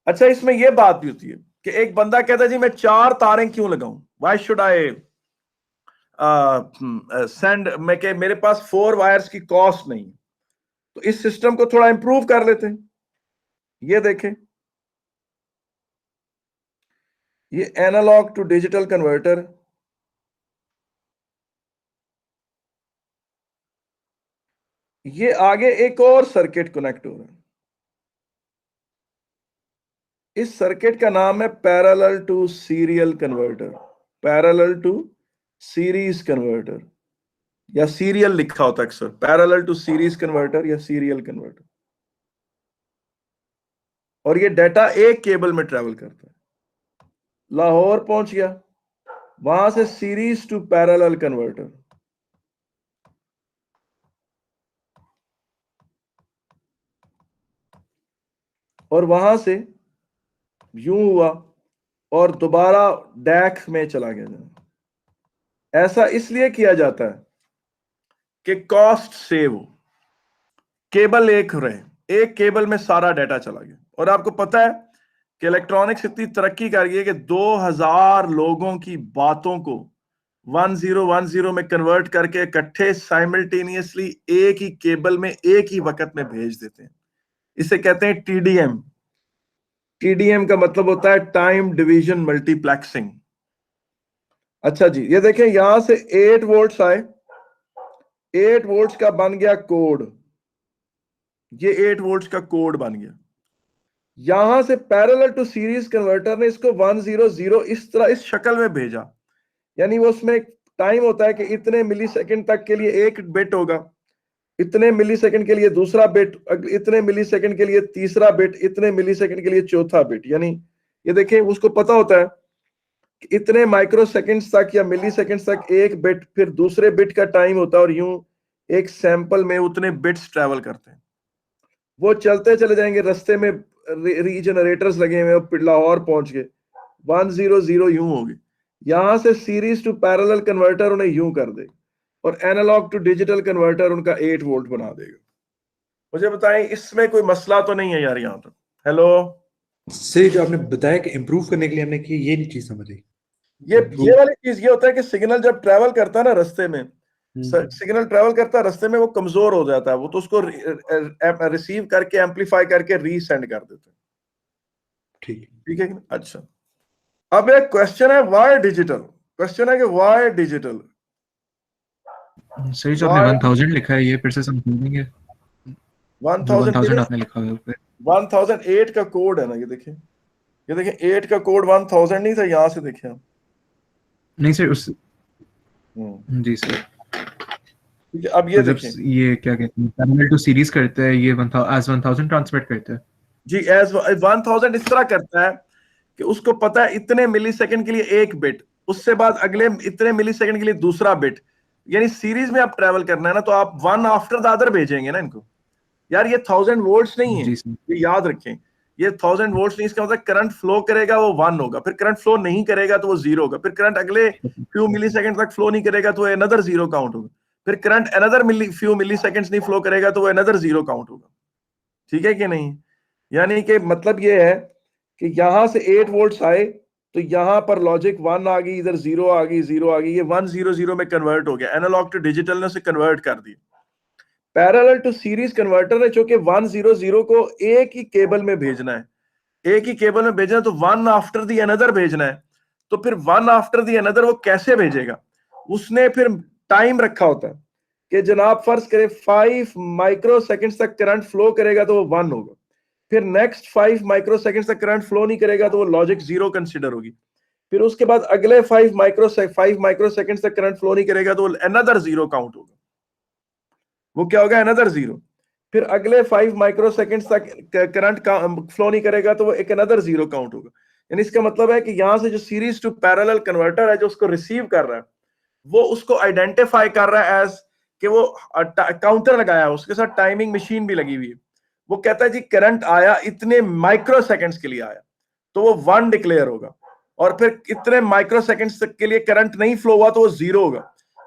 अच्छा, इसमें यह बात भी होती है कि एक बंदा कहता है जी मैं 4 तारें क्यों लगाऊं, व्हाई शुड आई सेंड, मैं के मेरे पास 4 वायर्स की कॉस्ट नहीं। तो इस सिस्टम को थोड़ा इंप्रूव कर लेते हैं। ये देखें, ये एनालॉग टू डिजिटल कन्वर्टर, ये आगे एक और सर्किट कनेक्ट हो रहा है। इस सर्किट का नाम है parallel to serial converter, parallel to series converter, या सीरियल लिखा होता है अक्सर, पैरेलल टू सीरीज कन्वर्टर या सीरियल कन्वर्टर। और ये डाटा एक केबल में ट्रेवल करता है। लाहौर पहुंच गया, वहां से सीरीज टू पैरेलल कन्वर्टर, और वहां से यूं हुआ और दोबारा डैक में चला गया। ऐसा इसलिए किया जाता है कि कॉस्ट सेव हो, केबल एक रहे, एक केबल में सारा डाटा चला गया। और आपको पता है कि इलेक्ट्रॉनिक्स इतनी तरक्की कर गई है कि 2000 लोगों की बातों को 1010 में कन्वर्ट करके इकट्ठे साइमल्टेनियसली एक ही केबल में एक ही वक्त में भेज देते हैं। इसे कहते हैं टीडीएम। टीडीएम का मतलब होता है टाइम डिवीजन मल्टीप्लेक्सिंग। अच्छा जी, ये देखें, यहां से 8 वोल्ट्स आए, 8 वोल्ट्स का बन गया कोड, ये 8 वोल्ट्स का कोड बन गया। यहां से पैरेलल टू सीरीज कन्वर्टर ने इसको 100 इस तरह इस शक्ल में भेजा, यानी वो उसमें एक टाइम होता है कि इतने मिलीसेकंड तक के लिए एक बिट होगा, इतने मिलीसेकंड के लिए दूसरा बिट, इतने मिलीसेकंड के लिए तीसरा बिट, इतने मिलीसेकंड के लिए चौथा बिट। यानी ये देखें, उसको पता होता है कि इतने माइक्रोसेकंड्स तक या मिलीसेकंड्स तक एक बिट, फिर दूसरे बिट का टाइम होता है, और यूं एक सैंपल में उतने बिट्स ट्रेवल करते हैं। वो चलते चले जाएंगे, रास्ते में रीजनरेटर्स लगे हुए, लाहौर पहुंच गए, 100 यूं हो गए। यहां से सीरीज टू पैरेलल कन्वर्टर उन्हें यूं कर दे, और एनालॉग टू डिजिटल कन्वर्टर उनका 8 वोल्ट बना देगा। मुझे बताएं इसमें कोई मसला तो नहीं है यार यहां तक? हेलो, सही जो आपने बताया कि इम्प्रूव करने के लिए हमने की, ये नहीं चीज समझ आई। ये वाली चीज ये होता है कि सिग्नल जब ट्रेवल करता है ना रास्ते में, सिग्नल ट्रेवल करता है रास्ते में, वो कमजोर हो जाता है, वो तो उसको रिसीव करके एम्पलीफाई करके रीसेंड कर देते हैं। ठीक है। अच्छा, अब एक क्वेश्चन है व्हाई डिजिटल, क्वेश्चन है कि व्हाई डिजिटल। सही जो आपने 1000 लिखा है, ये फिर से समझेंगे। 1000 आपने लिखा है ऊपर, 1008 का कोड है ना, ये देखें 8 का कोड 1000 नहीं था, यहां से देखें आप। नहीं सर उस जी सर, अब ये तो जब देखें ये क्या कहते हैं पैरेलल टू सीरीज करते हैं ये 1000 ट्रांसमिट करते हैं। जी, एज 1000 इस तरह करता है कि उसको पता है इतने मिलीसेकंड के लिए एक बिट, उससे बाद अगले इतने मिलीसेकंड के लिए दूसरा बिट, यानी सीरीज में आप ट्रेवल करना है ना, तो आप वन आफ्टर द अदर भेजेंगे ना इनको। यार ये 1000 वोल्ट्स नहीं है, जी सर। ये याद रखें, ये 1000 वोल्ट्स नहीं, इसका मतलब करंट फ्लो करेगा वो 1 होगा, फिर करंट फ्लो नहीं करेगा तो वो 0 होगा, फिर करंट अगले फ्यू मिली सेकंड तक फ्लो नहीं करेगा तो वो अनदर 0 काउंट होगा, फिर करंट अनदर फ्यू मिली सेकंड्स नहीं फ्लो करेगा तो वो अनदर 0 काउंट होगा। ठीक है कि नहीं? यानी कि मतलब ये है कि यहां से 8 वोल्ट्स आए तो यहां पर लॉजिक 1 आ गई, इधर 0 आ गई, 0 आ गई, ये 100 में कन्वर्ट हो गया, एनालॉग टू डिजिटल ने उसे कन्वर्ट कर दिया। पैरेलल टू सीरीज कन्वर्टर है जो कि 100 को एक ही केबल में भेजना है, एक ही केबल में भेजना है, तो वन आफ्टर दी अनदर भेजना है। तो फिर वन आफ्टर दी अनदर वो कैसे भेजेगा? उसने फिर टाइम रखा होता है कि जनाब फर्ज करें 5 माइक्रो सेकंड तक करंट फ्लो करेगा तो वो 1 होगा, फिर नेक्स्ट 5 माइक्रो सेकंड तक करंट फ्लो नहीं करेगा तो वो लॉजिक 0 कंसीडर होगी, फिर उसके बाद अगले 5 माइक्रो सेकंड तक करंट फ्लो नहीं करेगा तो वो अनदर 0 काउंट होगा, वो क्या होगा? अनदर 0। फिर अगले 5 माइक्रो सेकंड तक करंट का फ्लो नहीं करेगा तो वो एक अनदर 0 काउंट होगा। यानी इसका मतलब है कि यहां से जो सीरीज टू पैरेलल कन्वर्टर है जो उसको रिसीव कर रहा है, वो उसको आइडेंटिफाई कर रहा है एज कि वो काउंटर लगाया है, उसके साथ टाइमिंग मशीन भी लगी हुई है। वो कहता है जी करंट आया इतने माइक्रो सेकंड्स के लिए आया, तो वो 1 डिक्लेयर होगा, और फिर इतने माइक्रो सेकंड्स तक के लिए करंट नहीं फ्लो हुआ तो वो 0 होगा,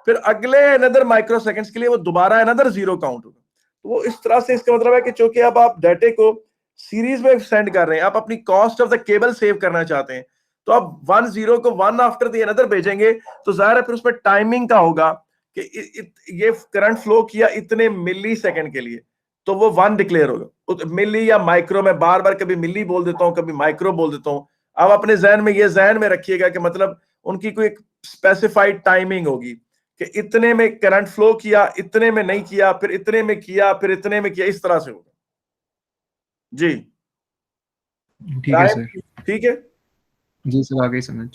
फिर अगले अनदर माइक्रो सेकंड्स के लिए वो दोबारा अनदर 0 काउंट होगा। तो वो इस तरह से, इसका मतलब है कि चूंकि अब आप डाटे को सीरीज में सेंड कर रहे हैं, आप अपनी cost of the cable save करना चाहते हैं, तो आप 10 को 1 आफ्टर द अनदर भेजेंगे, तो जाहिर है फिर उसमें टाइमिंग का होगा कि ये करंट फ्लो किया इतने मिली सेकंड के लिए, तो वो 1 डिक्लेयर होगा। मिली या माइक्रो में बार बार कभी मिली बोल देता हूं, कभी माइक्रो बोल देता हूं। अब अपने जहन में रखिएगा कि मतलब उनकी कोई स्पेसिफाइड टाइमिंग होगी कि इतने में करंट फ्लो किया, इतने में नहीं किया, फिर इतने में किया, फिर इतने में किया, इस तरह से होगा। जी ठीक है सर। ठीक है जी सर, आ गई समझ।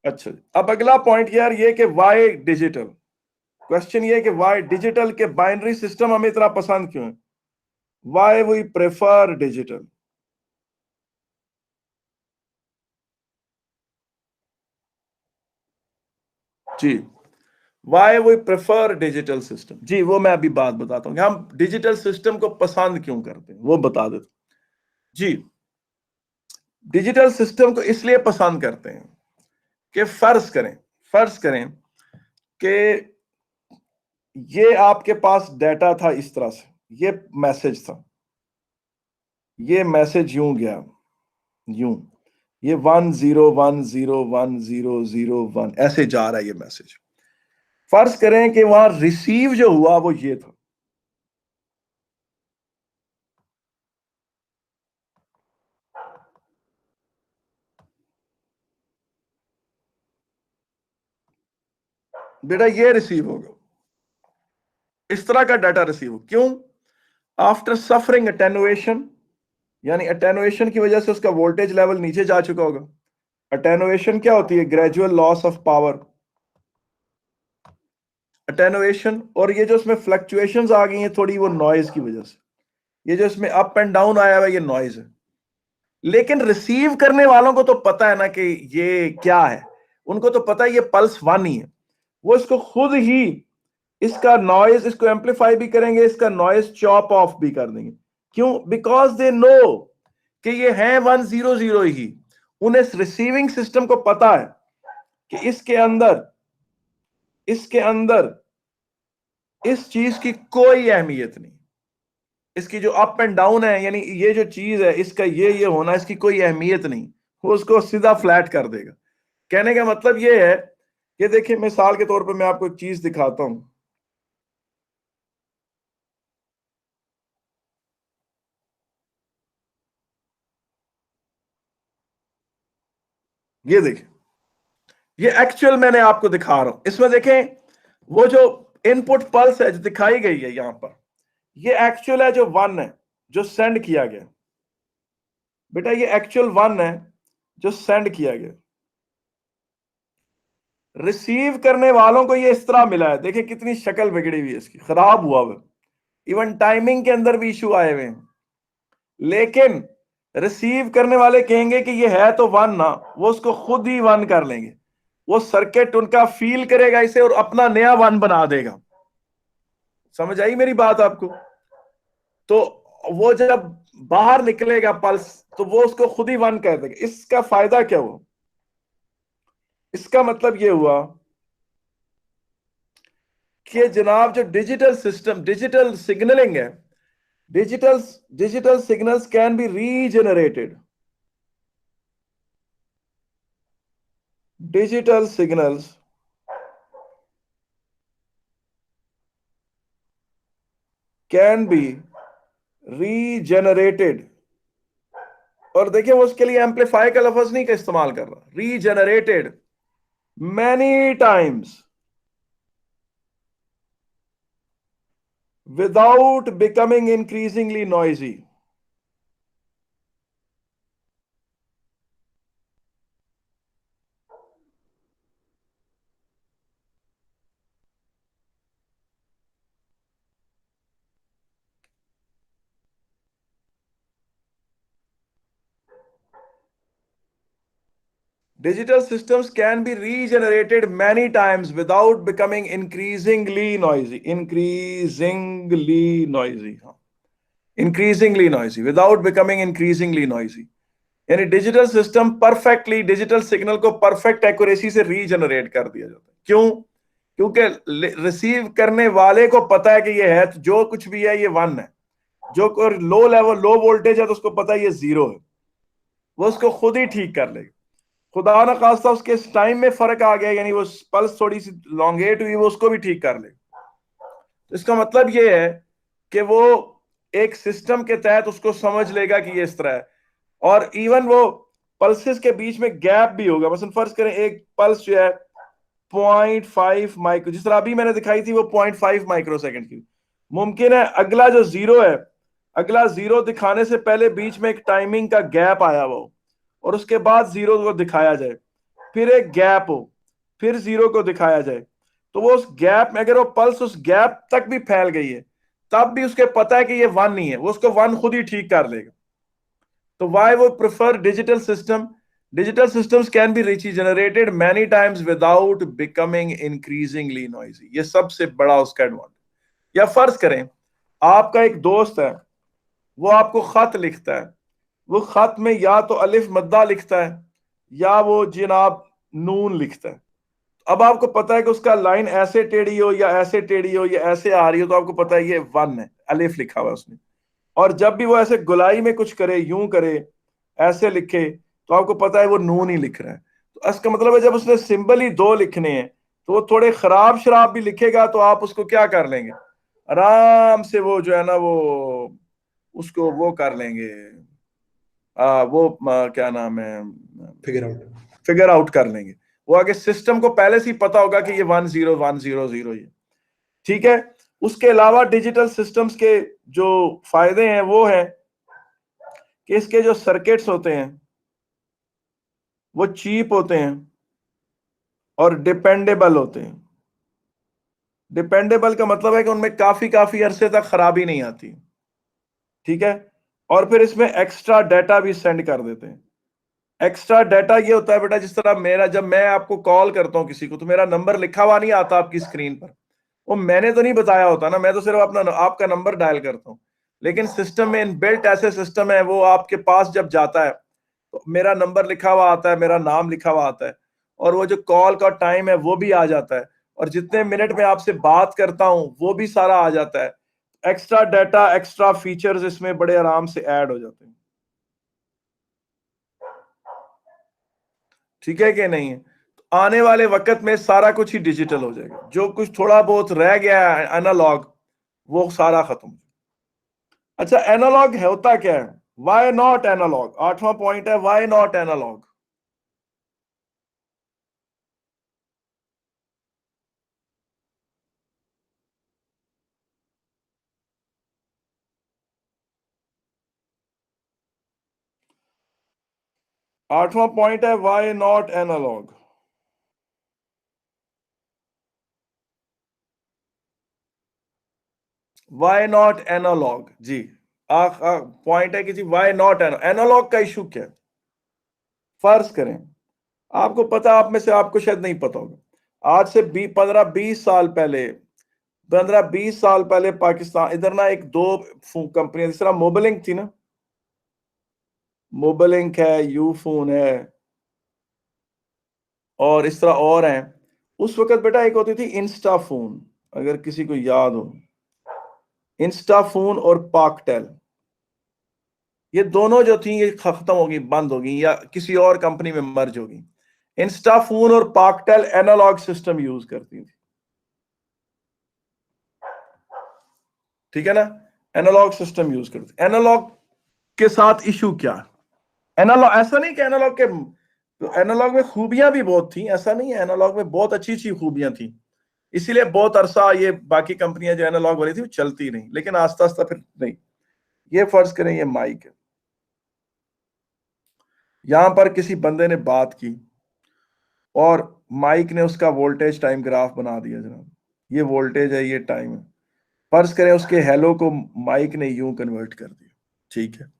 अच्छा, अब अगला पॉइंट यार ये कि वाई डिजिटल, क्वेश्चन ये कि वाई डिजिटल के बाइनरी सिस्टम हमें इतना पसंद क्यों है? Why we prefer digital? जी, why we prefer digital system, जी वो मैं अभी बात बताता हूँ हम डिजिटल सिस्टम को पसंद क्यों करते हैं, वो बता देता हूं। जी, डिजिटल सिस्टम को इसलिए पसंद करते हैं कि फर्ज करें कि ये आपके पास डेटा था इस तरह से, ये मैसेज था, ये मैसेज यूं गया, यूं, ये 10101001 ऐसे जा रहा है ये मैसेज। फर्ज करें कि वहां रिसीव जो हुआ वो ये था, बेटा ये रिसीव होगा, इस तरह का डाटा रिसीव हो। क्यों? आफ्टर सफरिंग अटेनुएशन, यानी अटेनुएशन की वजह से उसका वोल्टेज लेवल नीचे जा चुका होगा। अटेनुएशन क्या होती है? Gradual loss of power, attenuation. और ये जो इसमें फ्लक्चुएशंस आ गई हैं थोड़ी, वो नॉइज की वजह से, ये जो इसमें अप एंड डाउन आया हुआ ये नॉइज है। लेकिन रिसीव करने वालों को तो पता है ना कि ये क्या है, उनको तो पता है ये पल्स 1 ही है, वो इसको खुद ही इसका नॉइज, इसको एम्पलीफाई भी करेंगे, इसका नॉइज चॉप ऑफ भी कर देंगे। क्यों? बिकॉज दे नो कि ये है 100 ही। उन्हें रिसीविंग सिस्टम को पता है कि इसके अंदर इस चीज की कोई अहमियत नहीं, इसकी जो अप एंड डाउन है, यानी ये जो चीज है इसका ये होना, इसकी कोई अहमियत नहीं, वो उसको सीधा फ्लैट कर देगा। कहने का मतलब ये है कि देखिए, मिसाल के तौर पे मैं आपको एक चीज दिखाता हूं, ये देखिए, ये एक्चुअल मैंने आपको दिखा रहा हूं, इसमें देखें वो जो इनपुट पल्स है जो दिखाई गई है यहां पर, ये एक्चुअल है जो 1 है जो सेंड किया गया। बेटा ये एक्चुअल 1 है जो सेंड किया गया। रिसीव करने वालों को ये इस तरह मिला है, देखिए कितनी शक्ल बिगड़ी हुई है इसकी, खराब हुआ हुआ, इवन टाइमिंग के अंदर भी इशू आए हुए हैं। लेकिन रिसीव करने वाले कहेंगे कि ये है तो वन ना, वो उसको खुद ही वन कर लेंगे, वो सर्किट उनका फील करेगा इसे और अपना नया वन बना देगा। समझ आई मेरी बात आपको? तो वो जब बाहर निकलेगा पल्स तो वो उसको खुद ही वन कर देगा। इसका फायदा क्या हुआ? इसका मतलब ये हुआ कि जनाब जो डिजिटल सिस्टम, डिजिटल सिग्नलिंग है, digital digital signals can be regenerated. Digital signals can be regenerated. और देखिए वो उसके लिए एम्पलीफाई का लफ्ज नहीं का इस्तेमाल कर रहा, regenerated many times without becoming increasingly noisy. Digital systems can be regenerated many times without becoming increasingly noisy. Increasingly noisy. Increasingly noisy. Without becoming increasingly noisy. यानी digital system perfectly digital signal को perfect accuracy से regenerate कर दिया जाता है। क्यों? क्योंकि receive करने वाले को पता है कि ये है, तो जो कुछ भी है ये वन है। जो लो लेवल, लो वोल्टेज है तो उसको पता है ये जीरो है, वो उसको खुद ही ठीक कर लेगा। खुदा ना खास्ता उसके टाइम में फर्क आ गया, यानी वो पल्स थोड़ी सी लॉन्गेट हुई, वो उसको भी ठीक कर लेगा। तो इसका मतलब ये है कि वो एक सिस्टम के तहत उसको समझ लेगा कि ये इस तरह है। और इवन वो पल्सेस के बीच में गैप भी होगा। मसलन फर्ज करें एक पल्स जो है 0.5 माइक्रो, जिस तरह अभी मैंने दिखाई थी वो 0.5 माइक्रो सेकंड की, मुमकिन है अगला जो जीरो है, अगला जीरो दिखाने से पहले बीच में एक टाइमिंग का गैप आया हो और उसके बाद जीरो को दिखाया जाए, फिर एक गैप हो, फिर जीरो को दिखाया जाए। तो वो उस गैप में अगर वो पल्स उस गैप तक भी फैल गई है तब भी उसके पता है कि ये वन नहीं है, वो उसको वन खुद ही ठीक कर लेगा। तो वाई वो prefer digital system? Digital systems can be regenerated many times without becoming increasingly noisy. ये सबसे बड़ा उसका एडवांटेज। या फर्ज करें आपका एक दोस्त है, वो आपको खत लिखता है, वो खत में या तो अलिफ मद्दा लिखता है या वो जनाब नून लिखता है। अब आपको पता है कि उसका लाइन ऐसे टेढ़ी हो या ऐसे टेढ़ी हो या ऐसे आ रही हो, तो आपको पता है ये वन है, अलिफ लिखा हुआ है उसने। और जब भी वो ऐसे गुलाई में कुछ करे, यूं करे, ऐसे लिखे, तो आपको पता है वो नून ही लिख रहा है। तो इसका मतलब है जब उसने सिंबल ही दो लिखने हैं तो वो थोड़े खराब शराब भी लिखेगा तो आप उसको क्या कर लेंगे, आराम से वो जो है ना वो उसको वो कर लेंगे, क्या नाम है, फिगर आउट कर लेंगे। वो आगे सिस्टम को पहले से ही पता होगा कि ये 1 0 1 0 0 ये ठीक है। उसके अलावा डिजिटल सिस्टम्स के जो फायदे हैं वो है कि इसके जो सर्किट्स होते हैं वो चीप होते हैं और डिपेंडेबल होते हैं। डिपेंडेबल का मतलब है कि उनमें काफी काफी अरसे तक खराबी नहीं आती, ठीक है। और फिर इसमें एक्स्ट्रा डाटा भी सेंड कर देते हैं। एक्स्ट्रा डाटा ये होता है बेटा, जिस तरह मेरा, जब मैं आपको कॉल करता हूं किसी को तो मेरा नंबर लिखा हुआ नहीं आता आपकी स्क्रीन पर, वो मैंने तो नहीं बताया होता ना, मैं तो सिर्फ अपना आपका नंबर डायल करता हूं। लेकिन सिस्टम में इनबिल्ट ऐसे सिस्टम है, वो आपके पास जब जाता है तो मेरा नंबर लिखा हुआ आता है, मेरा नाम लिखा हुआ आता है, और वो जो कॉल का टाइम है वो भी आ जाता है, और जितने मिनट में आपसे बात करता हूं वो भी सारा आ जाता है। एक्स्ट्रा डाटा, एक्स्ट्रा फीचर्स इसमें बड़े आराम से ऐड हो जाते हैं। ठीक है कि नहीं है? तो आने वाले वक्त में सारा कुछ ही डिजिटल हो जाएगा, जो कुछ थोड़ा बहुत रह गया है एनालॉग वो सारा खत्म। अच्छा, एनालॉग है होता क्या है? Why not analogue? 8वां पॉइंट है, वाई नॉट एनालॉग। आठवां पॉइंट है why not analogue. Why not analogue? जी पॉइंट है कि जी वाई नॉट एनालॉग का इशू क्या है? फर्ज करें आपको पता, आप में से आपको शायद नहीं पता होगा, आज से 15-20 साल पहले, 15-20 साल पहले पाकिस्तान इधर ना एक दो कंपनियां, जिस तरह मोबाइलिंक थी ना, मोबाइलिंक है, यूफोन है, और इस तरह और हैं। उस वक्त बेटा एक होती थी इंस्टा फोन, अगर किसी को याद हो, इंस्टा फोन और पाकटेल, ये दोनों जो थी ये खत्म होगी, बंद होगी, या किसी और कंपनी में मर्ज होगी। इंस्टा फोन और पाकटेल एनालॉग सिस्टम यूज करती थी, ठीक है ना, एनालॉग सिस्टम यूज करती। एनालॉग के साथ इशू क्या? एनालॉग, ऐसा नहीं कि एनालॉग के, एनालॉग में खूबियां भी बहुत थी, ऐसा नहीं है, एनालॉग में बहुत अच्छी अच्छी खूबियां थी, इसीलिए बहुत अरसा ये बाकी कंपनियां जो एनालॉग वाली थी वो चलती नहीं, लेकिन आस्ता आस्ता फिर नहीं। ये फर्ज करें ये माइक है, यहां पर किसी बंदे ने बात की और माइक ने उसका वोल्टेज टाइम ग्राफ बना दिया, जनाब ये वोल्टेज है, ये टाइम है। फर्ज करें उसके हेलो को माइक ने यूं कन्वर्ट कर दिया, ठीक है,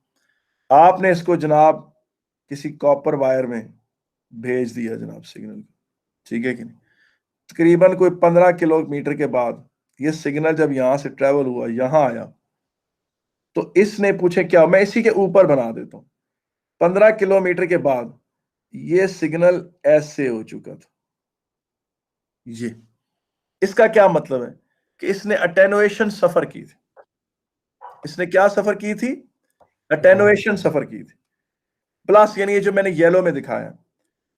आपने इसको जनाब किसी कॉपर वायर में भेज दिया जनाब सिग्नल, ठीक है कि नहीं। तकरीबन कोई 15 किलोमीटर के बाद ये सिग्नल जब यहां से ट्रेवल हुआ, यहां आया, तो इसने पूछे क्या, मैं इसी के ऊपर बना देता हूं, 15 किलोमीटर के बाद ये सिग्नल ऐसे हो चुका था। ये इसका क्या मतलब है कि इसने अटेनुएशन सफर की थी, इसने क्या सफर की थी, अटेनुएशन सफर की थी। प्लस यानी ये जो मैंने येलो में दिखाया,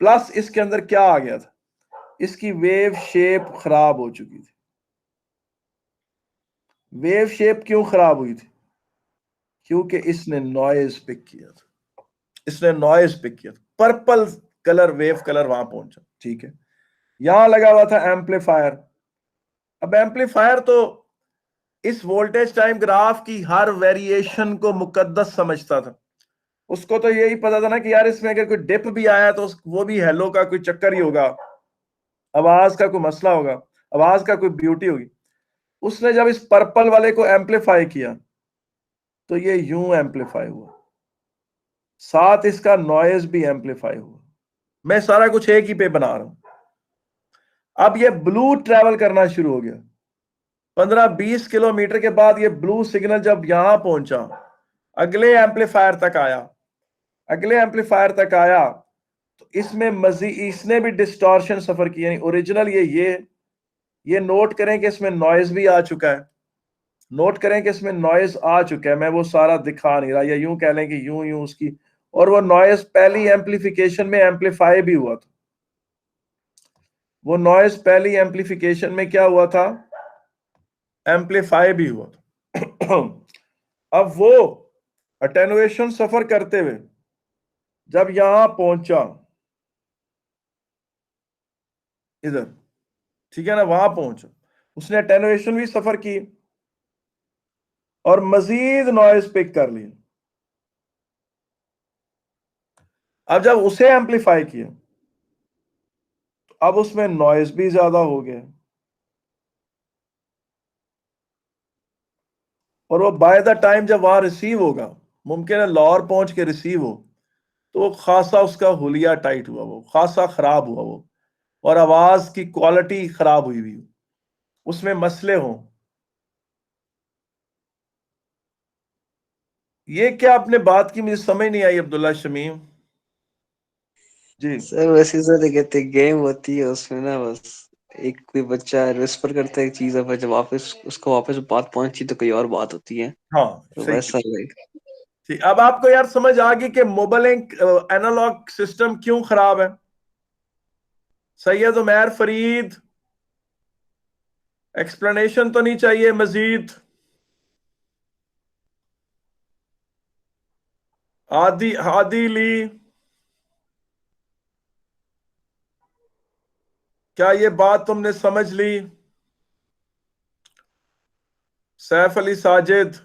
प्लस इसके अंदर क्या आ गया था, इसकी वेव शेप खराब हो चुकी थी। वेव शेप क्यों खराब हुई थी? क्योंकि इसने नॉइज पिक किया था, इसने नॉइज पिक किया था, पर्पल कलर वेव कलर वहां पहुंचा, ठीक है। यहां लगा हुआ था एम्पलीफायर। अब एम्पलीफायर तो इस वोल्टेज टाइम ग्राफ की हर वेरिएशन को मुकद्दस समझता था, उसको तो यही पता था ना कि यार इसमें अगर कोई डिप भी आया तो वो भी हेलो का कोई चक्कर ही होगा, आवाज का कोई मसला होगा, आवाज का कोई ब्यूटी होगी। उसने जब इस पर्पल वाले को एम्पलीफाई किया तो ये यूं एम्पलीफाई हुआ, साथ इसका नॉइज भी एम्पलीफाई हुआ। मैं सारा कुछ एक ही पे बना रहा हूं। अब ये ब्लू ट्रेवल करना शुरू हो गया, 15-20 किलोमीटर के बाद ये ब्लू सिग्नल जब यहां पहुंचा, अगले एम्पलीफायर तक आया, अगले एम्पलीफायर तक आया, तो इसमें मजीद इसने भी डिस्टॉर्शन सफर किया। यानी ओरिजिनल ये नोट करें कि इसमें नॉइज भी आ चुका है, नोट करें कि इसमें नॉइज आ चुका है, मैं वो सारा दिखा नहीं रहा, या यूं कह लें कि यूं यूं उसकी, और वो नॉइज पहली एम्पलीफिकेशन में एम्पलीफाई भी हुआ था, वो नॉइज पहली एम्पलीफिकेशन में क्या हुआ था, एम्पलीफाई भी हुआ था। अब वो अटेनुएशन सफर करते हुए जब यहां पहुंचा, इधर, ठीक है ना, वहां पहुंचा, उसने अटेनुएशन भी सफर की और मजीद नॉइज पिक कर लिया। अब जब उसे एम्पलीफाई किया तो अब उसमें नॉइज भी ज्यादा हो गया, और वो बाय द टाइम जब वहां रिसीव होगा, मुमकिन है लाहौर पहुंच के रिसीव हो, तो वो खासा उसका हुलिया टाइट हुआ, वो खासा खराब हुआ वो, और आवाज की क्वालिटी खराब हुई हुई, उसमें मसले हों। ये क्या आपने बात की, मुझे समझ नहीं आई अब्दुल्ला शमीम जी। सर वैसे सर कहते गेम होती है उसमें ना, बस एक कोई बच्चा विस्पर करता है एक चीज, पर जब वापस उसको वापस बात पहुंची तो कोई और बात होती है, हाँ तो सही। वैसा लाइक। ठीक, अब आपको यार समझ आ गई कि मोबाइल एनालॉग सिस्टम क्यों खराब है। सैयद उमैर फरीद, एक्सप्लेनेशन तो नहीं चाहिए मजीद? आदि हादी ली, क्या ये बात तुमने समझ ली? सैफ अली साजिद,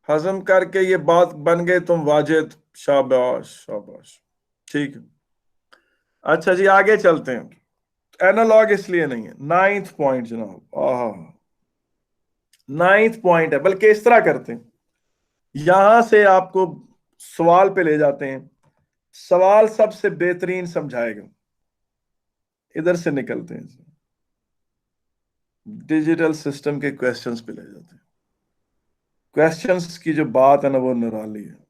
हजम करके ये बात बन गए तुम वाजिद, शाबाश शाबाश, ठीक है। अच्छा जी आगे चलते हैं। एनालॉग इसलिए नहीं है। 9th पॉइंट जनाब, आहा 9th पॉइंट है। बल्कि इस तरह करते हैं, यहां से आपको सवाल पे ले जाते हैं, सवाल सबसे बेहतरीन समझाएगा, इधर से निकलते हैं, डिजिटल सिस्टम के क्वेश्चंस पे ले जाते हैं। क्वेश्चंस की जो बात है ना वो निराली है।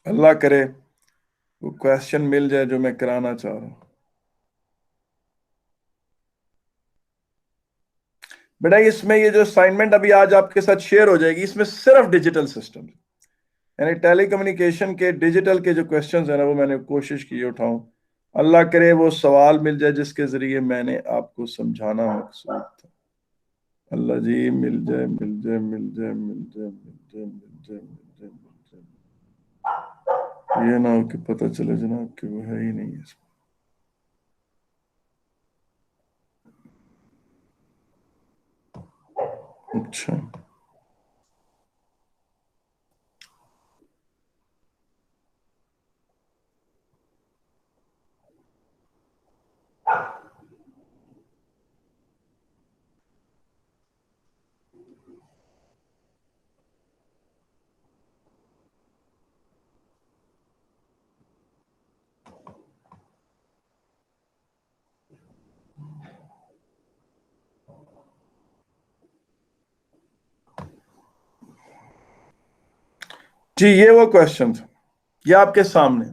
अल्लाह करे वो क्वेश्चन मिल जाए जो मैं कराना चाह रहा हूं। बेटा इसमें ये जो असाइनमेंट अभी आज आपके साथ शेयर हो जाएगी, इसमें सिर्फ डिजिटल सिस्टम यानी टेलीकम्युनिकेशन के डिजिटल के जो क्वेश्चंस है ना वो मैंने कोशिश की उठाऊं। अल्लाह करे वो सवाल मिल जाए जिसके जरिए मैंने आपको समझाना मकसूद था। अल्लाह जी मिल जाए, मिल जाए, मिल जाए, मिल जाए, मिल जाए, मिल जाए, मिल जाए, मिल जाए। ये ना हो कि पता चले जनाब कि वो है ही नहीं है इसमें। अच्छा जी, ये वो क्वेश्चन था, ये आपके सामने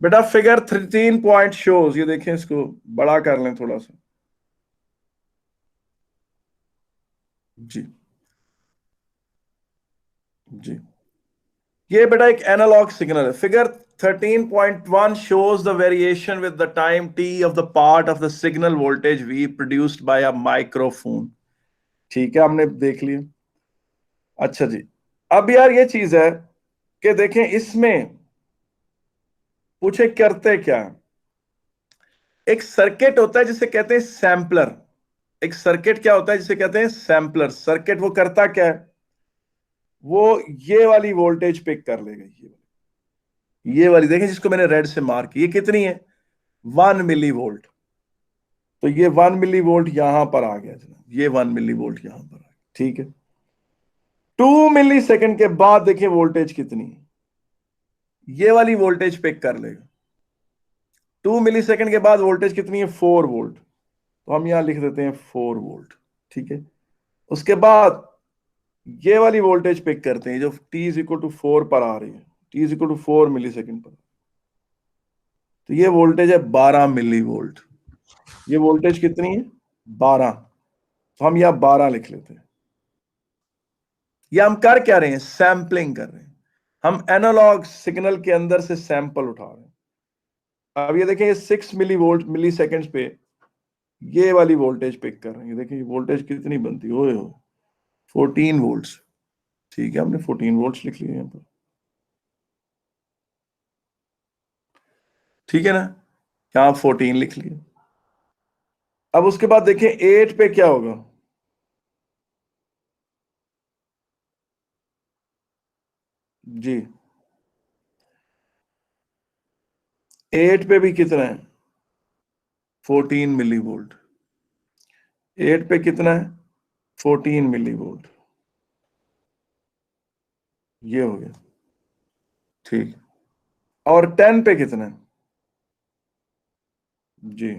बेटा। फिगर 13 पॉइंट शोज, ये देखें, इसको बड़ा कर लें थोड़ा सा। जी जी, ये बेटा एक एनालॉग सिग्नल है। Figure 13.1 shows the variation with the time t of the part of the signal voltage V produced by a microphone। ठीक है, हमने देख लिया। अच्छा जी, अब यार ये चीज है कि देखें इसमें पूछे करते क्या है। एक सर्किट होता है जिसे कहते हैं सैंपलर। एक सर्किट क्या होता है जिसे कहते हैं सैंपलर। सर्किट वो करता क्या है, वो ये वाली वोल्टेज पिक कर लेगा। ये वाली देखें जिसको मैंने रेड से मार्क की, ये कितनी है, 1 मिली वोल्ट। तो ये 1 मिली वोल्ट यहां पर आ गया जनाब, ये 1 मिली वोल्ट यहां पर आ गया। ठीक है, 2 मिली सेकेंड के बाद देखिए वोल्टेज कितनी है, ये वाली वोल्टेज पिक कर लेगा। 2 मिली सेकेंड के बाद वोल्टेज कितनी है, 4 वोल्ट। तो हम यहां लिख देते हैं 4 वोल्ट। ठीक है, उसके बाद ये वाली वोल्टेज पिक करते हैं जो t इज इक्वल टू 4 पर आ रही है, t is equal to 4 millisecond पर। तो ये वोल्टेज है 12 मिली वोल्ट। ये वोल्टेज कितनी है, 12। तो हम यहां 12 लिख लेते हैं। ये हम कर क्या रहे हैं, सैंपलिंग कर रहे हैं। हम एनालॉग सिग्नल के अंदर से सैंपल उठा रहे हैं। अब ये देखें, ये 6 मिली वोल्ट मिली सेकेंड्स पे ये वाली वोल्टेज पिक कर रहे हैं। देखिए वोल्टेज कितनी बनती है, ओए हो 14 वोल्ट्स। ठीक है, हमने 14 वोल्ट्स लिख लिए यहां पर। ठीक है ना, यहां 14 लिख लिए। अब उसके बाद देखें 8 पे क्या होगा, जी 8 पे भी कितना है, 14 मिली वोल्ट। 8 पे कितना है, 14 मिली वोल्ट। ये हो गया। ठीक, और 10 पे कितना है, जी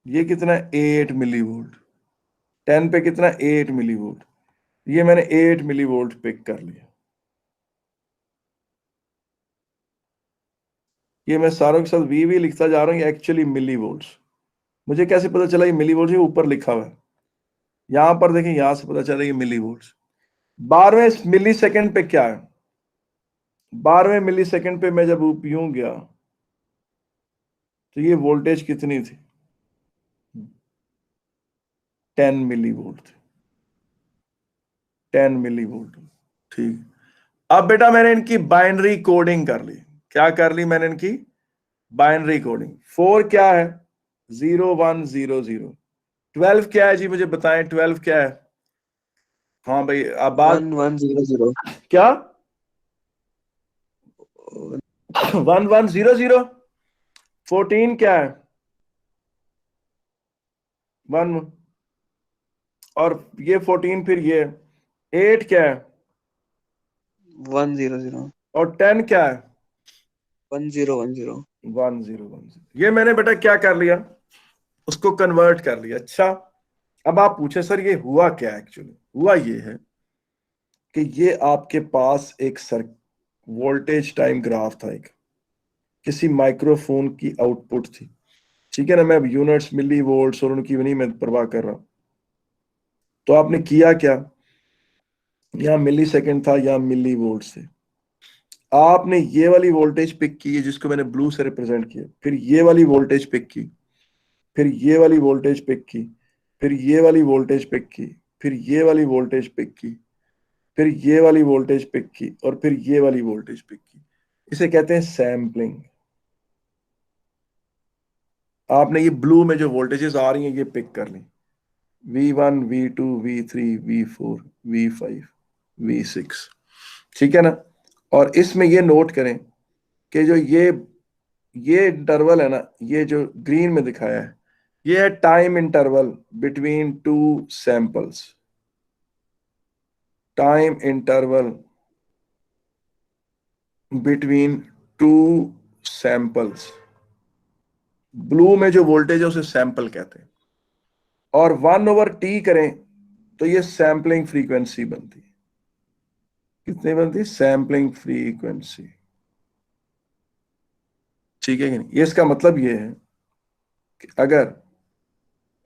ये कितना है, 8 मिली वोल्ट। 10 पे कितना है, 8 मिली वोल्ट। ये मैंने 8 मिली वोल्ट पिक कर लिया। ये मैं सारों के साथ वी लिखता जा रहा हूं, ये एक्चुअली मिली वोल्ट्स। मुझे कैसे पता चला ये मिली वोल्ट, ऊपर लिखा हुआ है। यहां पर देखें, यहां से पता चला ये मिली वोल्ट्स। 12वें मिली सेकेंड पे क्या है, 12वें मिली सेकेंड पे मैं जब यूं गया तो ये वोल्टेज कितनी थी, 10 मिली वोल्ट थी। 10 मिली वोल्ट। ठीक, अब बेटा मैंने इनकी बाइनरी कोडिंग कर ली। क्या कर ली मैंने इनकी बाइनरी कोडिंग। 4 क्या है? 0100। 12 क्या है जी, मुझे बताएं 12 क्या है? हाँ भाई अब बात 1100। क्या? 1100। 14 क्या है? 1। और ये 14 फिर ये 8 क्या है? 100। और 10 क्या है? 1010। 1010। ये मैंने बेटा क्या कर लिया, उसको कन्वर्ट कर लिया। अच्छा अब आप पूछे सर ये हुआ क्या? एक्चुअली हुआ ये है कि ये आपके पास एक सर वोल्टेज टाइम ग्राफ था, एक किसी माइक्रोफोन की आउटपुट थी, ठीक है ना। मैं अब यूनिट्स मिली वोल्ट्स और उनकी नहीं मैं परवाह कर रहा हूं। तो आपने किया क्या, यहाँ मिली सेकेंड था, यहाँ मिली वोल्ट से आपने ये वाली वोल्टेज पिक की है जिसको मैंने ब्लू से रिप्रेजेंट किया, फिर ये वाली वोल्टेज पिक की, फिर ये वाली वोल्टेज पिक की, फिर ये वाली वोल्टेज पिक की, फिर ये वाली वोल्टेज पिक की, फिर ये वाली वोल्टेज पिक की, और फिर ये वाली वोल्टेज पिक की। इसे कहते हैं सैम्पलिंग। आपने ये ब्लू में जो वोल्टेजेस आ रही हैं ये पिक कर ली, V1 V2 V3 V4 V5 V6, ठीक है ना। और इसमें ये नोट करें कि जो ये इंटरवल है ना, ये जो ग्रीन में दिखाया है ये है time interval between two samples. Time interval between two samples. Blue में जो वोल्टेज है उसे सैंपल कहते हैं। और 1/T करें तो ये सैंपलिंग फ्रीक्वेंसी बनती है। कितनी बनती है? सैंपलिंग फ्रीक्वेंसी, ठीक है कि नहीं। ये इसका मतलब ये है कि अगर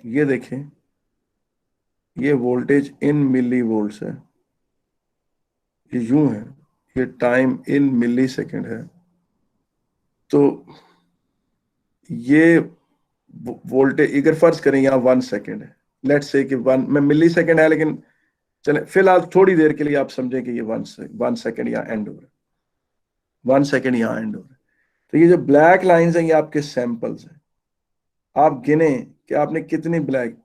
ये देखें ये वोल्टेज इन मिली वोल्ट्स है, ये यूं है, ये टाइम इन मिली सेकेंड है, तो ये वोल्टेज अगर फर्ज करें यहाँ 1 सेकेंड है, लेट्स से कि 1 में मिली सेकेंड है, लेकिन चले फिलहाल थोड़ी देर के लिए आप समझें कि ये 1 सेकेंड यहाँ एंड हो रहा है, 1 सेकेंड यहाँ एंड हो रहा है। तो ये जो ब्लैक लाइंस हैं ये आपके सैंपल्स हैं। आप गिने कि आपने कितनी ब्लैक,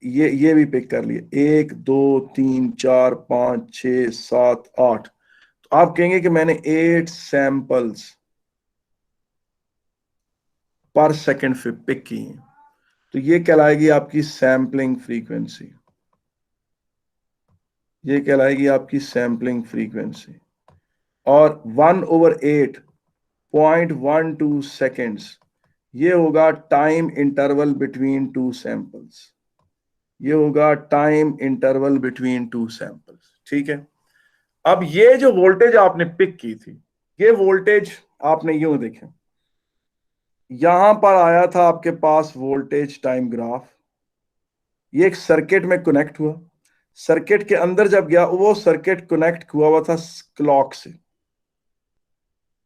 ये भी पिक कर लिए, 1 2 3 4 5 6 7 8। तो आप कहेंगे कि मैंने 8 सैंपल्स पर सेकेंड पिक की हैं, तो ये कहलाएगी आपकी सैम्पलिंग फ्रीक्वेंसी। ये कहलाएगी आपकी सैम्पलिंग फ्रीक्वेंसी। और 1/8.12 सेकेंड्स ये होगा time interval between two samples. ये होगा time interval between two samples, ठीक है। अब ये जो वोल्टेज आपने पिक की थी, ये वोल्टेज आपने यूं देखें, यहां पर आया था आपके पास वोल्टेज टाइम ग्राफ, ये एक सर्किट में कनेक्ट हुआ, सर्किट के अंदर जब गया वो सर्किट कनेक्ट हुआ था क्लॉक से,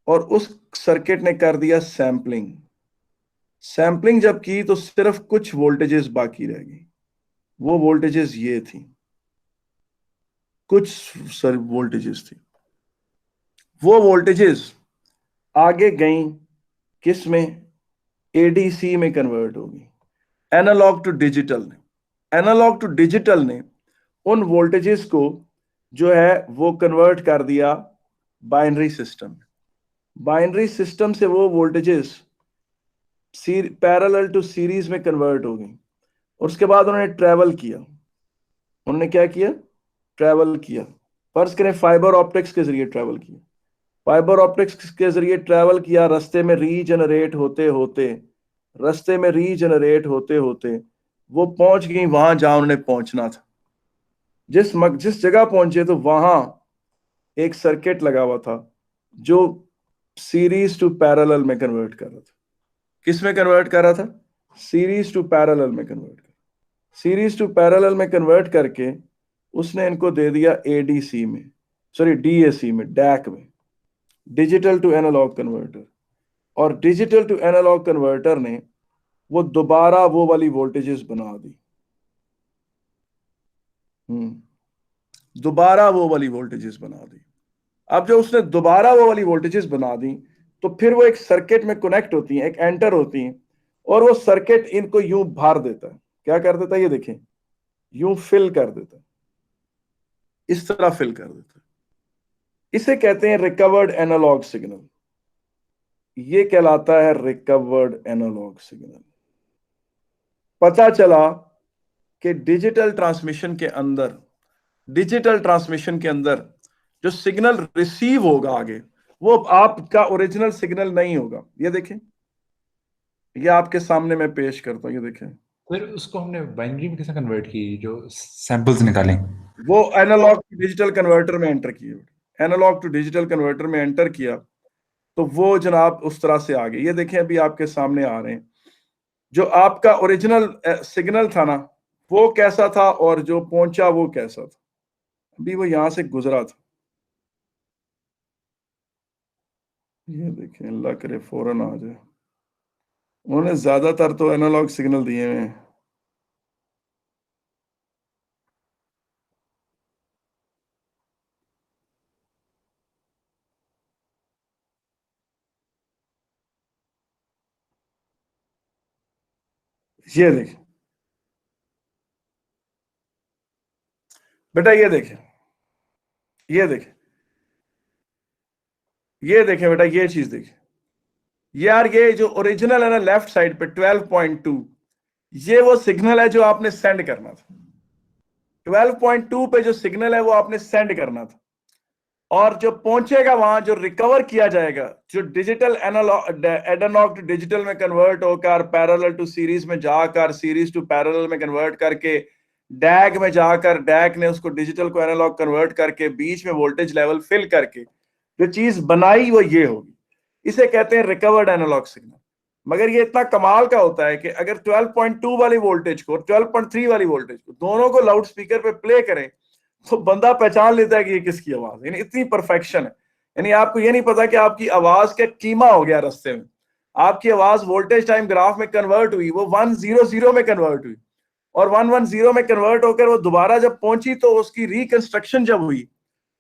और उस सर्किट ने कर दिया सैंपलिंग। सैंपलिंग जब की तो सिर्फ कुछ वोल्टेजेस बाकी रह गई, वो वोल्टेजेस ये थी, कुछ सर वोल्टेजेस थी, वो वोल्टेजेस आगे गई किस में? एडीसी में कन्वर्ट होगी, analogue to digital. Analogue to digital ने उन वोल्टेजेस को जो है वो कन्वर्ट कर दिया बाइनरी सिस्टम। बाइनरी सिस्टम से वो वोल्टेजेस पैरेलल टू सीरीज में कन्वर्ट हो गई, और उसके बाद उन्होंने ट्रेवल किया। उन्होंने क्या किया? ट्रेवल किया। फर्ज करें फाइबर ऑप्टिक्स के जरिए ट्रेवल किया। फाइबर ऑप्टिक्स के जरिए ट्रेवल किया, रास्ते में रीजनरेट होते होते, रास्ते में रीजनरेट होते होते वो पहुंच गई वहां जहां उन्होंने पहुंचना था। जिस जगह पहुंचे तो वहां एक सर्किट लगा हुआ था जो सीरीज टू पैरेलल में कन्वर्ट कर रहा था। किस में कन्वर्ट कर रहा था? सीरीज टू पैरेलल में कन्वर्ट कर, सीरीज टू पैरेलल में कन्वर्ट करके उसने इनको दे दिया एडीसी में, सॉरी डीएसी में, डैक में, डिजिटल टू एनालॉग कन्वर्टर। और डिजिटल टू एनालॉग कन्वर्टर ने वो दोबारा वो वाली वोल्टेजेस बना दी। दोबारा वो वाली वोल्टेजेस बना दी। अब जो उसने दोबारा वो वाली वोल्टेजेस बना दी तो फिर वो एक सर्किट में कनेक्ट होती हैं, एक एंटर होती हैं, और वो सर्किट इनको यूं भर देता है। क्या कर देता है, ये देखें, यूं फिल कर देता है, इस तरह फिल कर देता है। इसे कहते हैं रिकवर्ड एनालॉग सिग्नल। ये कहलाता है रिकवर्ड एनालॉग सिग्नल। पता चला कि डिजिटल ट्रांसमिशन के अंदर जो सिग्नल रिसीव होगा आगे, वो आपका ओरिजिनल सिग्नल नहीं होगा। ये देखें, ये आपके सामने मैं पेश करता हूं, ये देखें। फिर उसको हमने बाइनरी में कैसे कन्वर्ट की, जो सैंपल्स निकालें? वो एनालॉग टू डिजिटल कन्वर्टर में एंटर किया, एनालॉग टू डिजिटल कन्वर्टर में एंटर किया, तो वो जनाब उस तरह से आ गए। ये देखें, अभी आपके सामने आ रहे हैं। जो आपका ओरिजिनल सिग्नल था ना, वो कैसा था, और जो पहुंचा वो कैसा था। अभी वो यहां से गुजरा था, ये देखें, अल्लाह करे फौरन आ जाए। उन्होंने ज्यादातर तो एनालॉग सिग्नल दिए हुए हैं। ये देखें बेटा, ये देखें, ये देखें, ये देखें बेटा, ये चीज देखें। यार ये जो ओरिजिनल है ना लेफ्ट साइड पे 12.2, ये वो सिग्नल है जो आपने सेंड करना था। 12.2 पे जो सिग्नल है वो आपने सेंड करना था, और जो पहुंचेगा वहां, जो रिकवर किया जाएगा, जो डिजिटल एनालॉग टू डिजिटल में कन्वर्ट होकर पैरेलल टू सीरीज में जाकर, सीरीज टू पैरेलल में कन्वर्ट करके, डैग में जाकर, डैग ने उसको डिजिटल को एनालॉग कन्वर्ट करके, बीच में वोल्टेज लेवल फिल करके जो चीज बनाई वो ये होगी। इसे कहते हैं रिकवर्ड एनालॉग सिग्नल। मगर ये इतना कमाल का होता है कि अगर 12.2 वाली वोल्टेज को और 12.3 वाली वोल्टेज को दोनों को लाउड स्पीकर पे प्ले करें, तो बंदा पहचान लेता है कि ये किसकी आवाज है। यानी इतनी परफेक्शन है। यानी आपको ये नहीं पता कि आपकी आवाज का कीमा हो गया रास्ते में। आपकी आवाज वोल्टेज टाइम ग्राफ में कन्वर्ट हुई, वो 100 में कन्वर्ट हुई, और 110 में कन्वर्ट होकर वो दोबारा जब पहुंची तो उसकी रिकंस्ट्रक्शन जब हुई,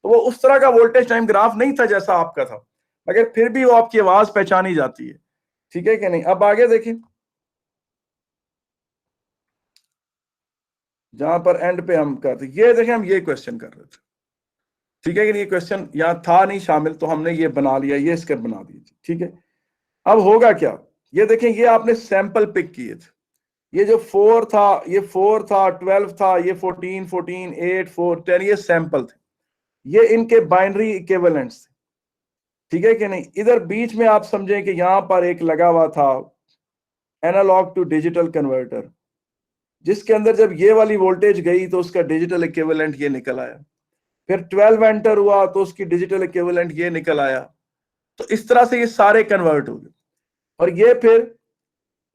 तो वो उस तरह का वोल्टेज टाइम ग्राफ नहीं था जैसा आपका था, मगर फिर भी वो आपकी आवाज पहचानी जाती है। ठीक है कि नहीं? अब आगे देखें, जहां पर एंड पे हम करते, ये देखें, हम ये क्वेश्चन कर रहे थे। ठीक है कि ये क्वेश्चन यहाँ था नहीं शामिल, तो हमने ये बना लिया, ये स्क्रिप्ट बना दी थी। ठीक है, अब होगा क्या, ये देखें, ये आपने सैंपल पिक किए थे। ये जो 4 था, ये 4 था, 12 था, ये 14, 14, 8, 4, 10, ये सैंपल थे। ये इनके बाइनरी इक्विवेलेंट्स थे। ठीक है कि नहीं? इधर बीच में आप समझें कि यहां पर एक लगा हुआ था एनालॉग टू डिजिटल कन्वर्टर, जिसके अंदर जब ये वाली वोल्टेज गई तो उसका डिजिटल इक्विवेलेंट ये निकल आया। फिर 12 एंटर हुआ तो उसकी डिजिटल इक्विवेलेंट ये निकल आया। तो इस तरह से ये सारे कन्वर्ट हो गए, और ये फिर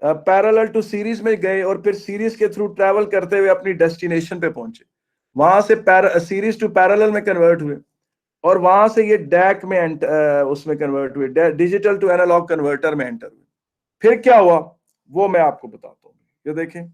पैरेलल टू सीरीज में गए, और फिर सीरीज के थ्रू ट्रैवल करते हुए अपनी डेस्टिनेशन पे पहुंचे। वहां से सीरीज टू पैरेलल में कन्वर्ट हुए, और वहां से ये डैक में उसमें कन्वर्ट हुए, डिजिटल टू एनालॉग कन्वर्टर में एंटर हुए। फिर क्या हुआ वो मैं आपको बताता हूँ। ये देखें,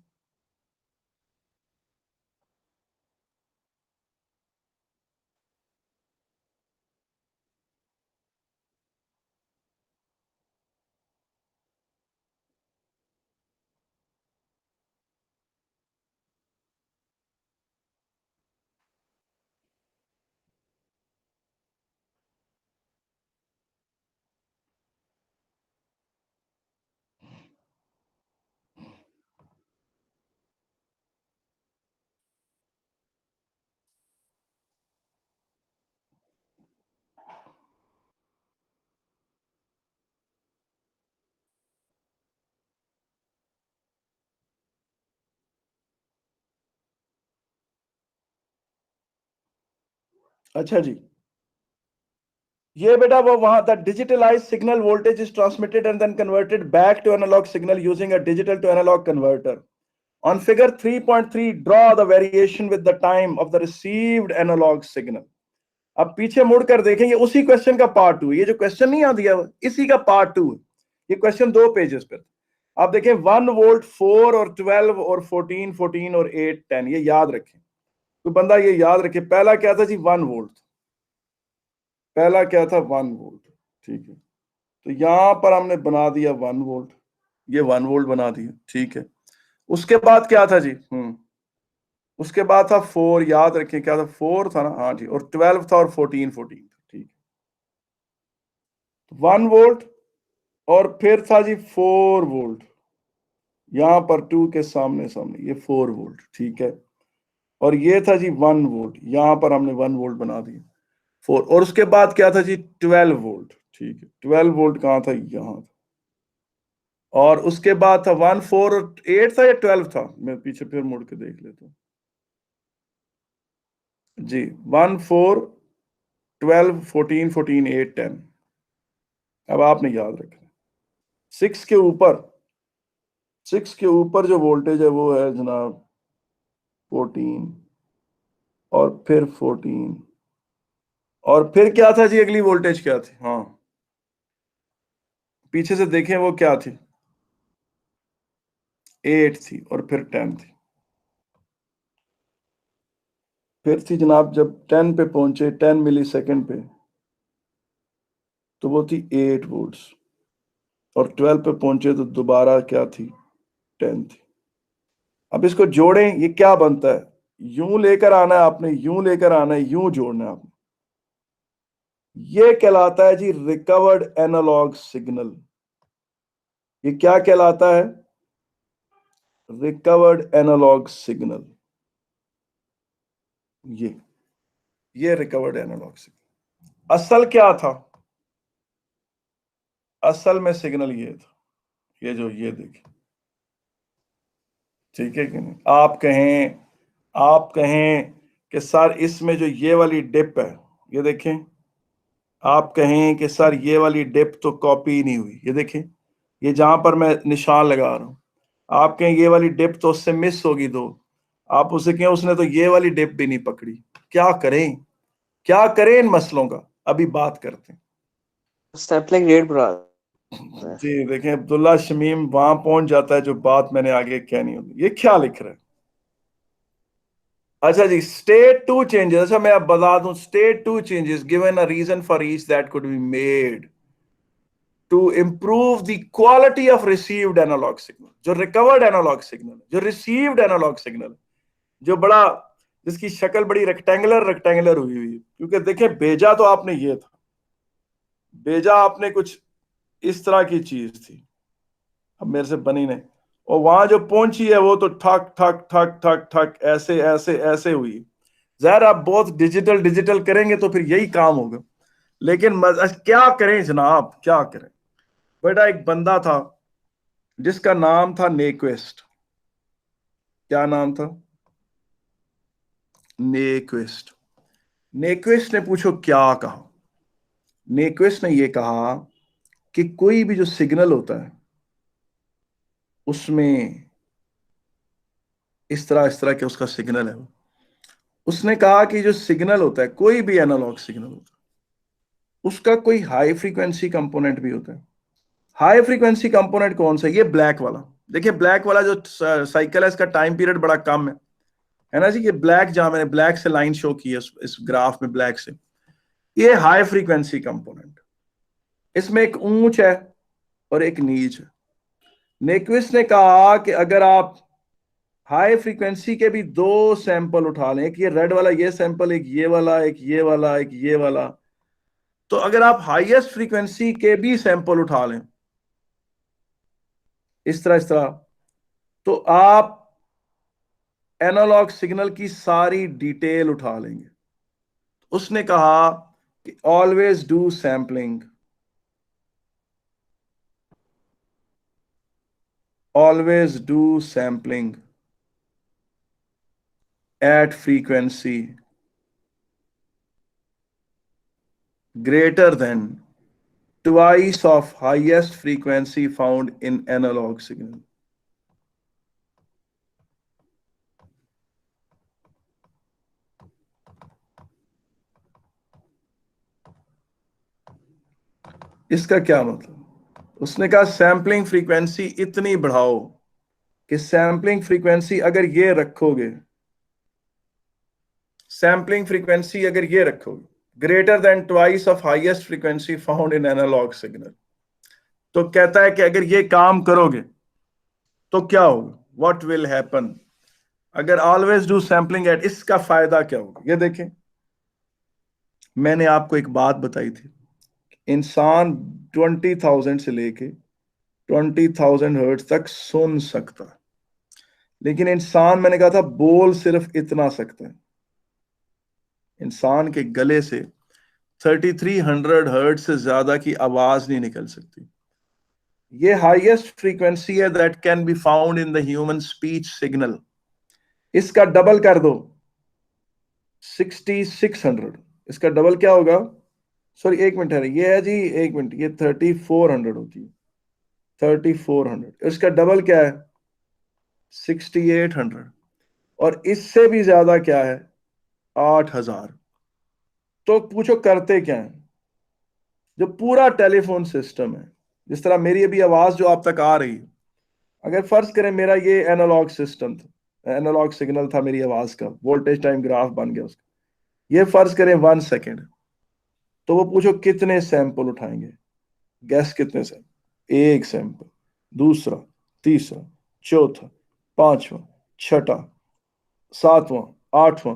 अच्छा जी, ये बेटा वो वहां the digitalize signal voltage is transmitted and then converted back to analogue signal using a digital to analogue converter. On figure 3.3, draw the variation with the time of the received analog signal. अब पीछे मुड़कर देखेंगे, उसी question का part 2। ये जो question नहीं आ दिया इसी का पार्ट 2 है। ये क्वेश्चन 2 पेजेस पर। आप देखें 1 वोल्ट 4 और 12 और 14, 14 और 8, 10, ये याद रखें। तो बंदा ये याद रखे, पहला क्या था जी? 1 वोल्ट। पहला क्या था? 1 वोल्ट। ठीक है, तो यहां पर हमने बना दिया 1 वोल्ट, ये 1 वोल्ट बना दिया, ठीक है। उसके बाद क्या था जी? उसके बाद था 4, याद रखें क्या था? 4 था ना, हाँ जी, और 12 था और 14 था, ठीक है। 1 वोल्ट और फिर था जी 4 वोल्ट, यहां पर 2 के सामने सामने ये 4 वोल्ट, ठीक है। और ये था जी 1 वोल्ट, यहां पर हमने 1 वोल्ट बना दिया 4। और उसके बाद क्या था जी? 12 वोल्ट, ठीक है। 12 वोल्ट कहां था? यहां था। और उसके बाद था 1 4 और 8 था या 12 था? मैं पीछे फिर मुड़ के देख लेता हूँ जी। 1 4 12 14 14 8 10। अब आपने याद रखना 6 के ऊपर, 6 के ऊपर जो वोल्टेज है वो है जनाब 14, और फिर 14, और फिर क्या था जी? अगली वोल्टेज क्या थी? हाँ, पीछे से देखें वो क्या थी? 8 थी और फिर 10 थी। फिर थी जनाब जब 10 पे पहुंचे, 10 मिली सेकेंड पे, तो वो थी 8 वोल्ट्स, और 12 पे पहुंचे तो दोबारा क्या थी? 10 थी। अब इसको जोड़ें, ये क्या बनता है? यूं लेकर आना है आपने, यूं लेकर आना है, यूं जोड़ना है आपने। ये कहलाता है जी रिकवर्ड एनालॉग सिग्नल। ये क्या कहलाता है? Recovered analogue signal. ये रिकवर्ड एनालॉग सिग्नल। असल क्या था? असल में सिग्नल ये था, ये जो ये देखिए, ठीक है कि नहीं? आप कहें कि सर इसमें जो ये वाली डिप है, ये देखें, आप कहें कि सर ये वाली डिप तो कॉपी नहीं हुई, ये देखें, ये जहां पर मैं निशान लगा रहा हूं, आप कहें ये वाली डिप तो उससे मिस होगी दो, आप उसे कहें उसने तो ये वाली डिप भी नहीं पकड़ी। क्या करें? क्या करें इन मसलों का? अभी बात करते हैं सैम्पलिंग रेट बढ़ा है। जी। देखें, अब्दुल्ला शमीम वहां पहुंच जाता है जो बात मैंने आगे कहनी होती। ये क्या लिख रहा है? अच्छा जी, स्टेट टू चेंजेस। अच्छा, मैं अब बता दूं, state two changes given a reason for each that could be made to improve the quality of received analogue signal. जो रिकवर्ड एनालॉग सिग्नल, जो रिसीव्ड एनालॉग सिग्नल, जो बड़ा, जिसकी शक्ल बड़ी रेक्टेंगुलर रेक्टेंगुलर हुई हुई है, क्योंकि देखें भेजा तो आपने ये था, भेजा आपने कुछ इस तरह की चीज थी, अब मेरे से बनी नहीं, और वहां जो पहुंची है वो तो ठक ठक ठक ठक ठक ऐसे ऐसे ऐसे हुई। जहर आप बहुत डिजिटल डिजिटल करेंगे तो फिर यही काम होगा, लेकिन क्या करें जनाब, क्या करें? बेटा, एक बंदा था जिसका नाम था नेक्वेस्ट। क्या नाम था? नेक्वेस्ट। नेक्वेस्ट ने पूछो क्या कहा? नेक्वेस्ट ने यह कहा कि कोई भी जो सिग्नल होता है उसमें इस तरह के उसका सिग्नल है, उसने कहा कि जो सिग्नल होता है, कोई भी एनालॉग सिग्नल होता है, उसका कोई हाई फ्रीक्वेंसी कंपोनेंट भी होता है। हाई फ्रीक्वेंसी कंपोनेंट कौन सा? ये ब्लैक वाला। देखिए, ब्लैक वाला जो साइकिल है, इसका टाइम पीरियड बड़ा कम है ना जी। ये ब्लैक, जहां मैंने ब्लैक से लाइन शो की है इस ग्राफ में, ब्लैक से, ये हाई फ्रीक्वेंसी कंपोनेंट। इसमें एक ऊंच है और एक नीच है। नेक्विस्ट ने कहा कि अगर आप हाई फ्रीक्वेंसी के भी दो सैंपल उठा लें, एक ये रेड वाला ये सैंपल, एक ये वाला, एक ये वाला, एक ये वाला, तो अगर आप हाईएस्ट फ्रीक्वेंसी के भी सैंपल उठा लें इस तरह, तो आप एनालॉग सिग्नल की सारी डिटेल उठा लेंगे। उसने कहा कि always do sampling, always do sampling at frequency greater than twice of highest frequency found in analog signal. इसका क्या मतलब? उसने कहा सैंपलिंग फ्रीक्वेंसी इतनी बढ़ाओ कि सैंपलिंग फ्रीक्वेंसी अगर ये रखोगे, सैंपलिंग फ्रीक्वेंसी अगर ये रखोगे greater than twice of highest frequency found in analogue signal, तो कहता है कि अगर ये काम करोगे तो क्या होगा, व्हाट विल हैपन अगर ऑलवेज डू सैंपलिंग एट, इसका फायदा क्या होगा। ये देखें, मैंने आपको एक बात बताई थी, इंसान 20,000 से लेके 20,000 हर्ट्ज तक सुन सकता है, लेकिन इंसान, मैंने कहा था, बोल सिर्फ इतना सकता है। इंसान के गले से 3300 हर्ट्ज से ज्यादा की आवाज नहीं निकल सकती। ये हाईएस्ट फ्रीक्वेंसी है that can be found in the human speech signal. इसका डबल कर दो 6600, इसका डबल क्या होगा, सॉरी एक मिनट है, ये है जी, एक मिनट, ये 3400 होती है, 3400, इसका डबल क्या है 6800, और इससे भी ज्यादा क्या है 8000। तो पूछो करते क्या है। जो पूरा टेलीफोन सिस्टम है, जिस तरह मेरी अभी आवाज जो आप तक आ रही है, अगर फर्ज करें मेरा ये एनालॉग सिस्टम था, एनालॉग सिग्नल था मेरी आवाज का, वोल्टेज टाइम ग्राफ बन गया उसका, ये फर्ज करें 1 सेकेंड, तो वो पूछो कितने सैंपल उठाएंगे, गैस कितने सैंपल, एक सैंपल, दूसरा, तीसरा, चौथा, पांचवा, छठा, सातवां, आठवां,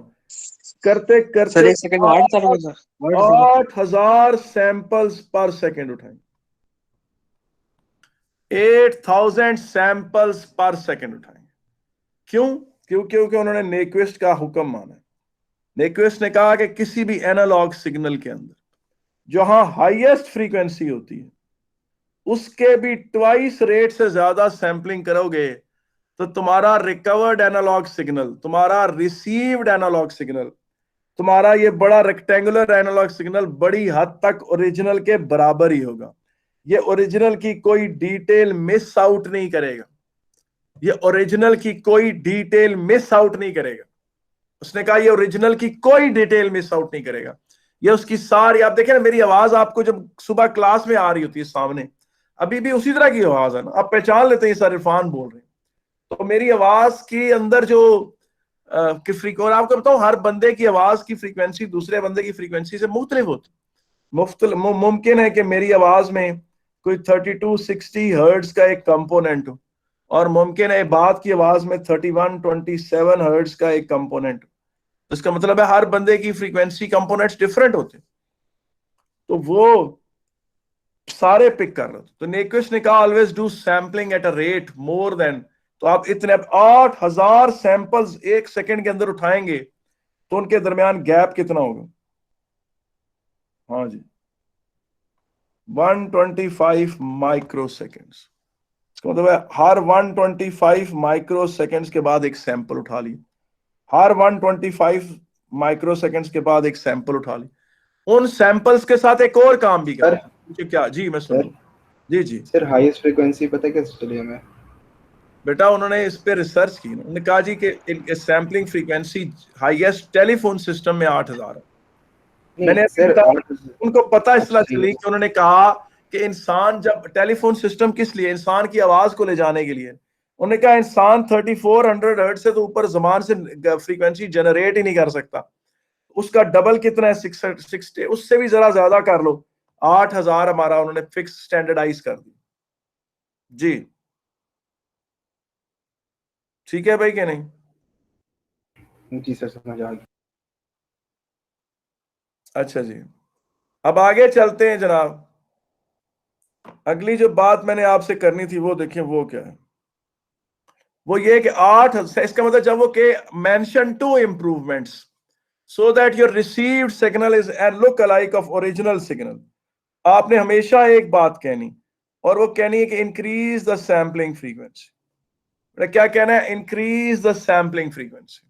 करते सर करते एक सेकंड में 8 चालू होगा सर। 8000 सैंपल्स पर सेकेंड उठाएंगे, 8000 सैंपल्स पर सेकेंड उठाएंगे। क्यों? क्योंकि उन्होंने नेक्विस्ट का हुक्म माना है। नेक्विस्ट ने कहा कि किसी भी एनालॉग सिग्नल के अंदर जहां हाईएस्ट फ्रीक्वेंसी होती है उसके भी ट्वाइस रेट से ज्यादा सैंपलिंग करोगे तो तुम्हारा रिकवर्ड एनालॉग सिग्नल, तुम्हारा रिसीव्ड एनालॉग सिग्नल, तुम्हारा ये बड़ा रेक्टेंगुलर एनालॉग सिग्नल बड़ी हद तक ओरिजिनल के बराबर ही होगा। ये ओरिजिनल की कोई डिटेल मिस आउट नहीं करेगा, ये ओरिजिनल की कोई डिटेल मिस आउट नहीं करेगा। उसने कहा ये ओरिजिनल की कोई डिटेल मिस आउट नहीं करेगा। ये उसकी सारी, आप देखें ना मेरी आवाज आपको जब सुबह क्लास में आ रही होती है सामने, अभी भी उसी तरह की आवाज है ना, आप पहचान लेते हैं सर इरफान बोल रहे हैं। तो मेरी आवाज के अंदर जो और आपको बताऊं, हर बंदे की आवाज की फ्रीक्वेंसी दूसरे बंदे की फ्रीक्वेंसी से मुख्तलिफ होती। मुमकिन है कि मेरी आवाज में कोई 3260 हर्ट्ज का एक कंपोनेंट हो, और मुमकिन है बात की आवाज में 3127 हर्ट्ज का एक कंपोनेंट हो। इसका मतलब है हर बंदे की फ्रीक्वेंसी कंपोनेंट्स डिफरेंट होते, तो वो सारे पिक कर रहे थे। तो नेक्विस्ट ने कहा always do sampling at a rate more than, तो आप इतने 8000 सैंपल्स एक सेकंड के अंदर उठाएंगे तो उनके दरमियान गैप कितना होगा, हाँ जी 125 माइक्रो सेकेंड्स। इसका मतलब है हर 125 माइक्रो सेकेंड्स के बाद एक सैंपल उठा ली, हर 125 माइक्रो सेकेंड्स के बाद एक सैंपल उठा ली। उन सैंपल्स के साथ एक और काम भी कर, क्या जी मैं सुन, जी जी सर हाईएस्ट फ्रीक्वेंसी पता है कैसे चली हमें? बेटा उन्होंने इस पे रिसर्च की, उन्होंने कहा जी कि sampling frequency highest telephone system में 8000 है। मैंने उनको पता इसलिए चली कि उन्होंने कहा कि इंसान जब टेलीफोन सिस्टम किस लिए, इंसान की आवाज को ले जाने के लिए, उन्होंने कहा इंसान 3400 हर्ट्ज से तो ऊपर जबान से फ्रीक्वेंसी जनरेट ही नहीं कर सकता। उसका डबल कितना है 660, उससे भी जरा ज्यादा कर लो, 8000 हमारा उन्होंने फिक्स स्टैंडर्डाइज कर दी। जी ठीक है भाई, क्या नहीं? जी सर समझ आ गया। अच्छा जी, अब आगे चलते हैं जनाब। अगली जो बात मैंने आपसे करनी थी वो देखिए वो क्या है, वो ये कि 8, इसका मतलब जब वो के mention 2 improvements so that your received signal is an look alike of original signal. आपने हमेशा एक बात कहनी, और वो कहनी है कि इंक्रीज द सैम्पलिंग फ्रीक्वेंसी। क्या कहना है, इंक्रीज द सैम्पलिंग फ्रीक्वेंसी।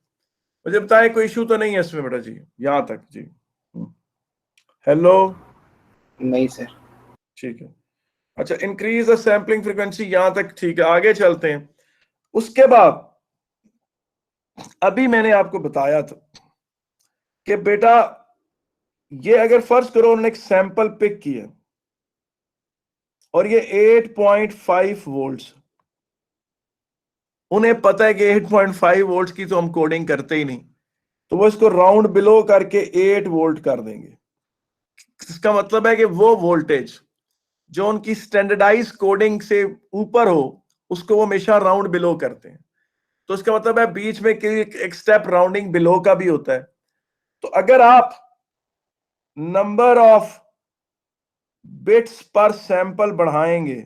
मुझे बताएं कोई इशू तो नहीं है इसमें बेटा जी, यहां तक जी? हेलो, नहीं सर। ठीक है, अच्छा इंक्रीज द सैम्पलिंग फ्रीक्वेंसी यहां तक ठीक है। आगे चलते हैं। उसके बाद अभी मैंने आपको बताया था कि बेटा ये अगर फर्ज करो उन्होंने एक सैंपल पिक किया और ये 8.5 वोल्ट्स, उन्हें पता है कि 8.5 वोल्ट्स की तो हम कोडिंग करते ही नहीं, तो वो इसको राउंड बिलो करके 8 वोल्ट कर देंगे। इसका मतलब है कि वो वोल्टेज जो उनकी स्टैंडर्डाइज कोडिंग से ऊपर हो उसको वो हमेशा राउंड बिलो करते हैं। तो इसका मतलब है बीच में एक स्टेप राउंडिंग बिलो का भी होता है। तो अगर आप नंबर ऑफ बिट्स पर सैंपल बढ़ाएंगे,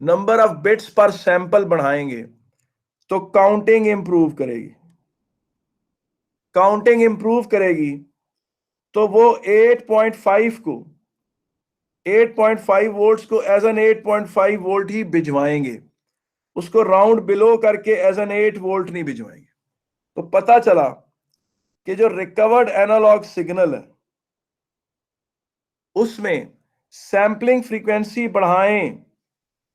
नंबर ऑफ बिट्स पर सैंपल बढ़ाएंगे तो काउंटिंग इंप्रूव करेगी। काउंटिंग इंप्रूव करेगी तो वो 8.5 को 8.5 वोल्ट्स को एज एन 8.5 वोल्ट ही भिजवाएंगे, उसको राउंड बिलो करके एज एन 8 वोल्ट नहीं भिजवाएंगे। तो पता चला कि जो रिकवर्ड एनालॉग सिग्नल है उसमें सैंपलिंग फ्रीक्वेंसी बढ़ाएं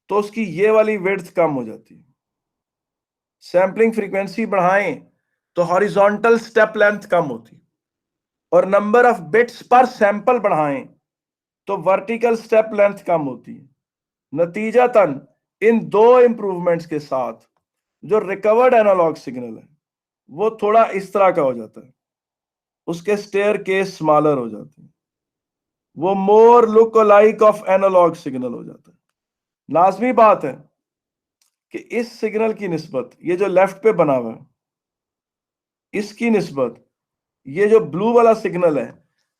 तो उसकी ये वाली विड्थ कम हो जाती है। सैंपलिंग फ्रीक्वेंसी बढ़ाएं तो हॉरिजॉन्टल स्टेप लेंथ कम होती है, और नंबर ऑफ बिट्स पर सैंपल बढ़ाएं तो वर्टिकल स्टेप लेंथ कम होती है। नतीजतन इन दो इंप्रूवमेंट्स के साथ जो रिकवर्ड एनालॉग सिग्नल है वो थोड़ा इस तरह का हो जाता है, उसके स्टेयर केस स्मॉलर हो जाते हैं, वो more look like of analogue signal हो जाता है। लाजमी बात है कि इस सिग्नल की निस्बत ये जो लेफ्ट पे बना हुआ है इसकी निस्बत ये जो ब्लू वाला सिग्नल है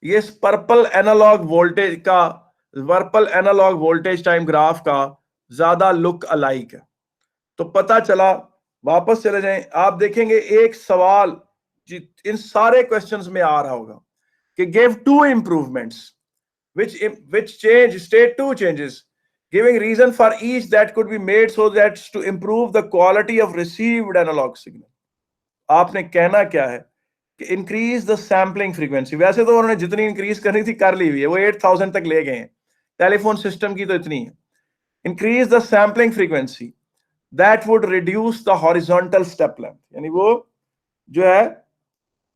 ये इस पर्पल एनालॉग वोल्टेज का, purple analogue voltage time graph का ज्यादा लुक अलाइक है। तो पता चला, वापस चले जाएं, आप देखेंगे एक सवाल इन सारे क्वेश्चंस में आ रहा होगा कि give two improvements which change state two changes giving reason for each that could be made so that to improve the quality of received analog signal। आपने कहना क्या है कि इंक्रीज द सैम्पलिंग फ्रीक्वेंसी। वैसे तो उन्होंने जितनी इंक्रीज करनी थी कर ली हुई है, वो 8000 तक ले गए हैं, टेलीफोन सिस्टम की तो इतनी है। Increase the sampling frequency that would reduce the horizontal step length, यानी वो जो है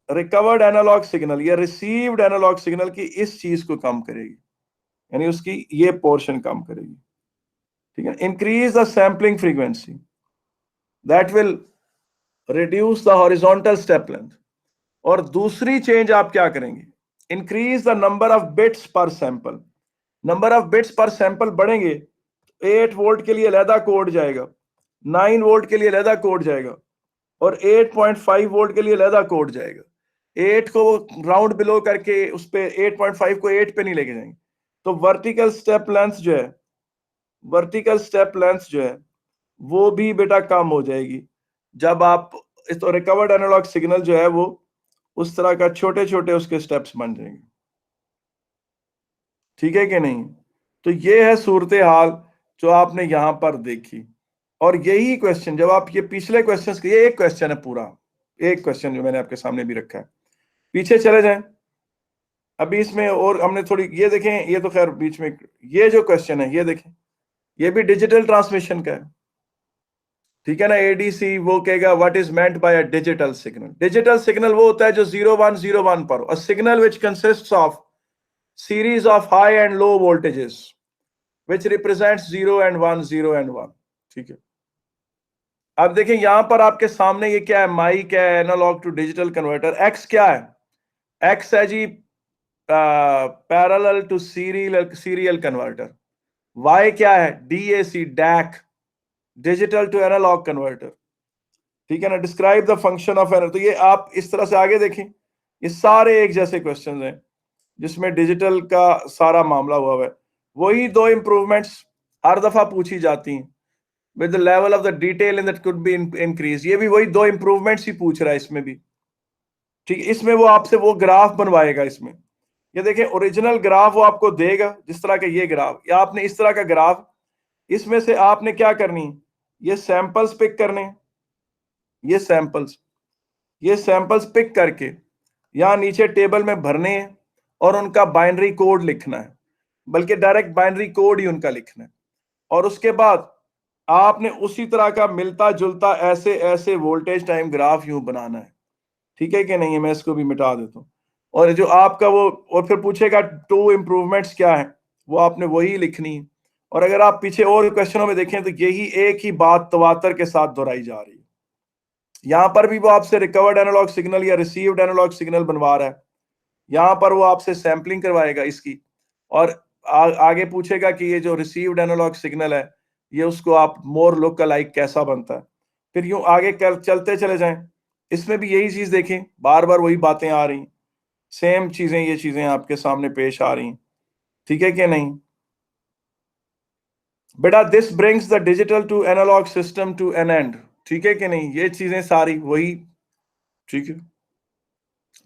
रिकवर्ड एनालॉग सिग्नल या रिसीव्ड एनालॉग सिग्नल की इस चीज को कम करेगी, यानी उसकी ये पोर्शन कम करेगी। ठीक है, increase the sampling frequency that will reduce the horizontal step length. और दूसरी चेंज आप क्या करेंगे, increase the number of bits पर सैंपल। नंबर ऑफ बिट्स पर सैंपल बढ़ेंगे, 8 वोल्ट के लिए अलहदा कोड जाएगा, 9 वोल्ट के लिए अलहदा कोड जाएगा, और 8.5 वोल्ट के लिए अलहदा कोड जाएगा। 8 को राउंड बिलो करके उस पे 8.5 को 8 पे नहीं लेके जाएंगे। तो वर्टिकल स्टेप लेंथ जो है, वर्टिकल स्टेप लेंथ जो है वो भी बेटा कम हो जाएगी जब आप इस तो रिकवर्ड एनालॉग सिग्नल जो है वो उस तरह का छोटे छोटे उसके स्टेप्स बन जाएंगे। ठीक है कि नहीं? तो ये है सूरत हाल जो आपने यहां पर देखी। और यही क्वेश्चन जब आप ये पिछले क्वेश्चंस के, ये एक क्वेश्चन है पूरा, एक क्वेश्चन जो मैंने आपके सामने भी रखा है, पीछे चले जाएं अभी इसमें, और हमने थोड़ी ये देखें, ये तो खैर बीच में ये जो क्वेश्चन है ये देखें, ये भी डिजिटल ट्रांसमिशन का है। ठीक है ना, एडीसी वो कहेगा what is meant by a digital signal. Digital signal वो होता है जो 0101 पर हो, a signal which consists of series of high and low voltages which represents 0 and 1 0 and 1। ठीक है, अब देखें यहां पर आपके सामने ये क्या है, माइक है, analogue to digital converter. X क्या है, एक्स है जी parallel to serial converter. Y क्या है, DAC DAC, digital to analogue converter. ठीक है ना, describe the function of analogue. तो ये आप इस तरह से आगे देखें, ये सारे एक जैसे क्वेश्चंस हैं जिसमें डिजिटल का सारा मामला हुआ है। वही दो इंप्रूवमेंट्स हर दफा पूछी जाती हैं with the level of the detail in that could be increase. ये भी वही दो इंप्रूवमेंट्स ही पूछ रहा है इसमें भी। ठीक है, इसमें वो आपसे वो ग्राफ बनवाएगा। इसमें ये देखें ओरिजिनल ग्राफ वो आपको देगा जिस तरह का ये ग्राफ, या आपने इस तरह का ग्राफ, इसमें से आपने क्या करनी, ये सैंपल्स पिक करने, ये सैंपल्स पिक करके यहां नीचे टेबल में भरने हैं और उनका बाइनरी कोड लिखना है, बल्कि डायरेक्ट बाइनरी कोड ही उनका लिखना है। और उसके बाद आपने उसी तरह का मिलता जुलता ऐसे ऐसे वोल्टेज टाइम ग्राफ यूं बनाना है। ठीक है कि नहीं? मैं इसको भी मिटा देता हूं। और जो आपका वो, और फिर पूछेगा टू इंप्रूवमेंट्स क्या है, वो आपने वही लिखनी है। और अगर आप पीछे और क्वेश्चनों में देखें तो यही एक ही बात तवातर के साथ दोहराई जा रही है। यहां पर भी वो आपसे रिकवर्ड एनालॉग सिग्नल या रिसीव्ड एनालॉग सिग्नल बनवा रहा है, यहां पर वो आपसे सैंपलिंग करवाएगा इसकी, और आगे पूछेगा कि ये जो रिसीव्ड एनालॉग सिग्नल है ये उसको आप मोर लोकल लाइक कैसा बनता है, फिर यूं आगे चलते चले जाएं। इसमें भी यही चीज देखें, बार बार वही बातें आ रही, सेम चीजें, ये चीजें आपके सामने पेश आ रही, ठीक है कि नहीं बेटा? This brings the digital to analogue system to an end, ठीक है कि नहीं? ये चीजें सारी वही, ठीक है।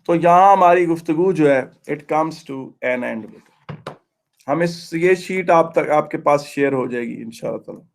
तो यहां हमारी गुफ्तगू जो है it comes to an end. हम ये शीट आप तक आपके पास शेयर हो जाएगी इंशाअल्लाह ताला।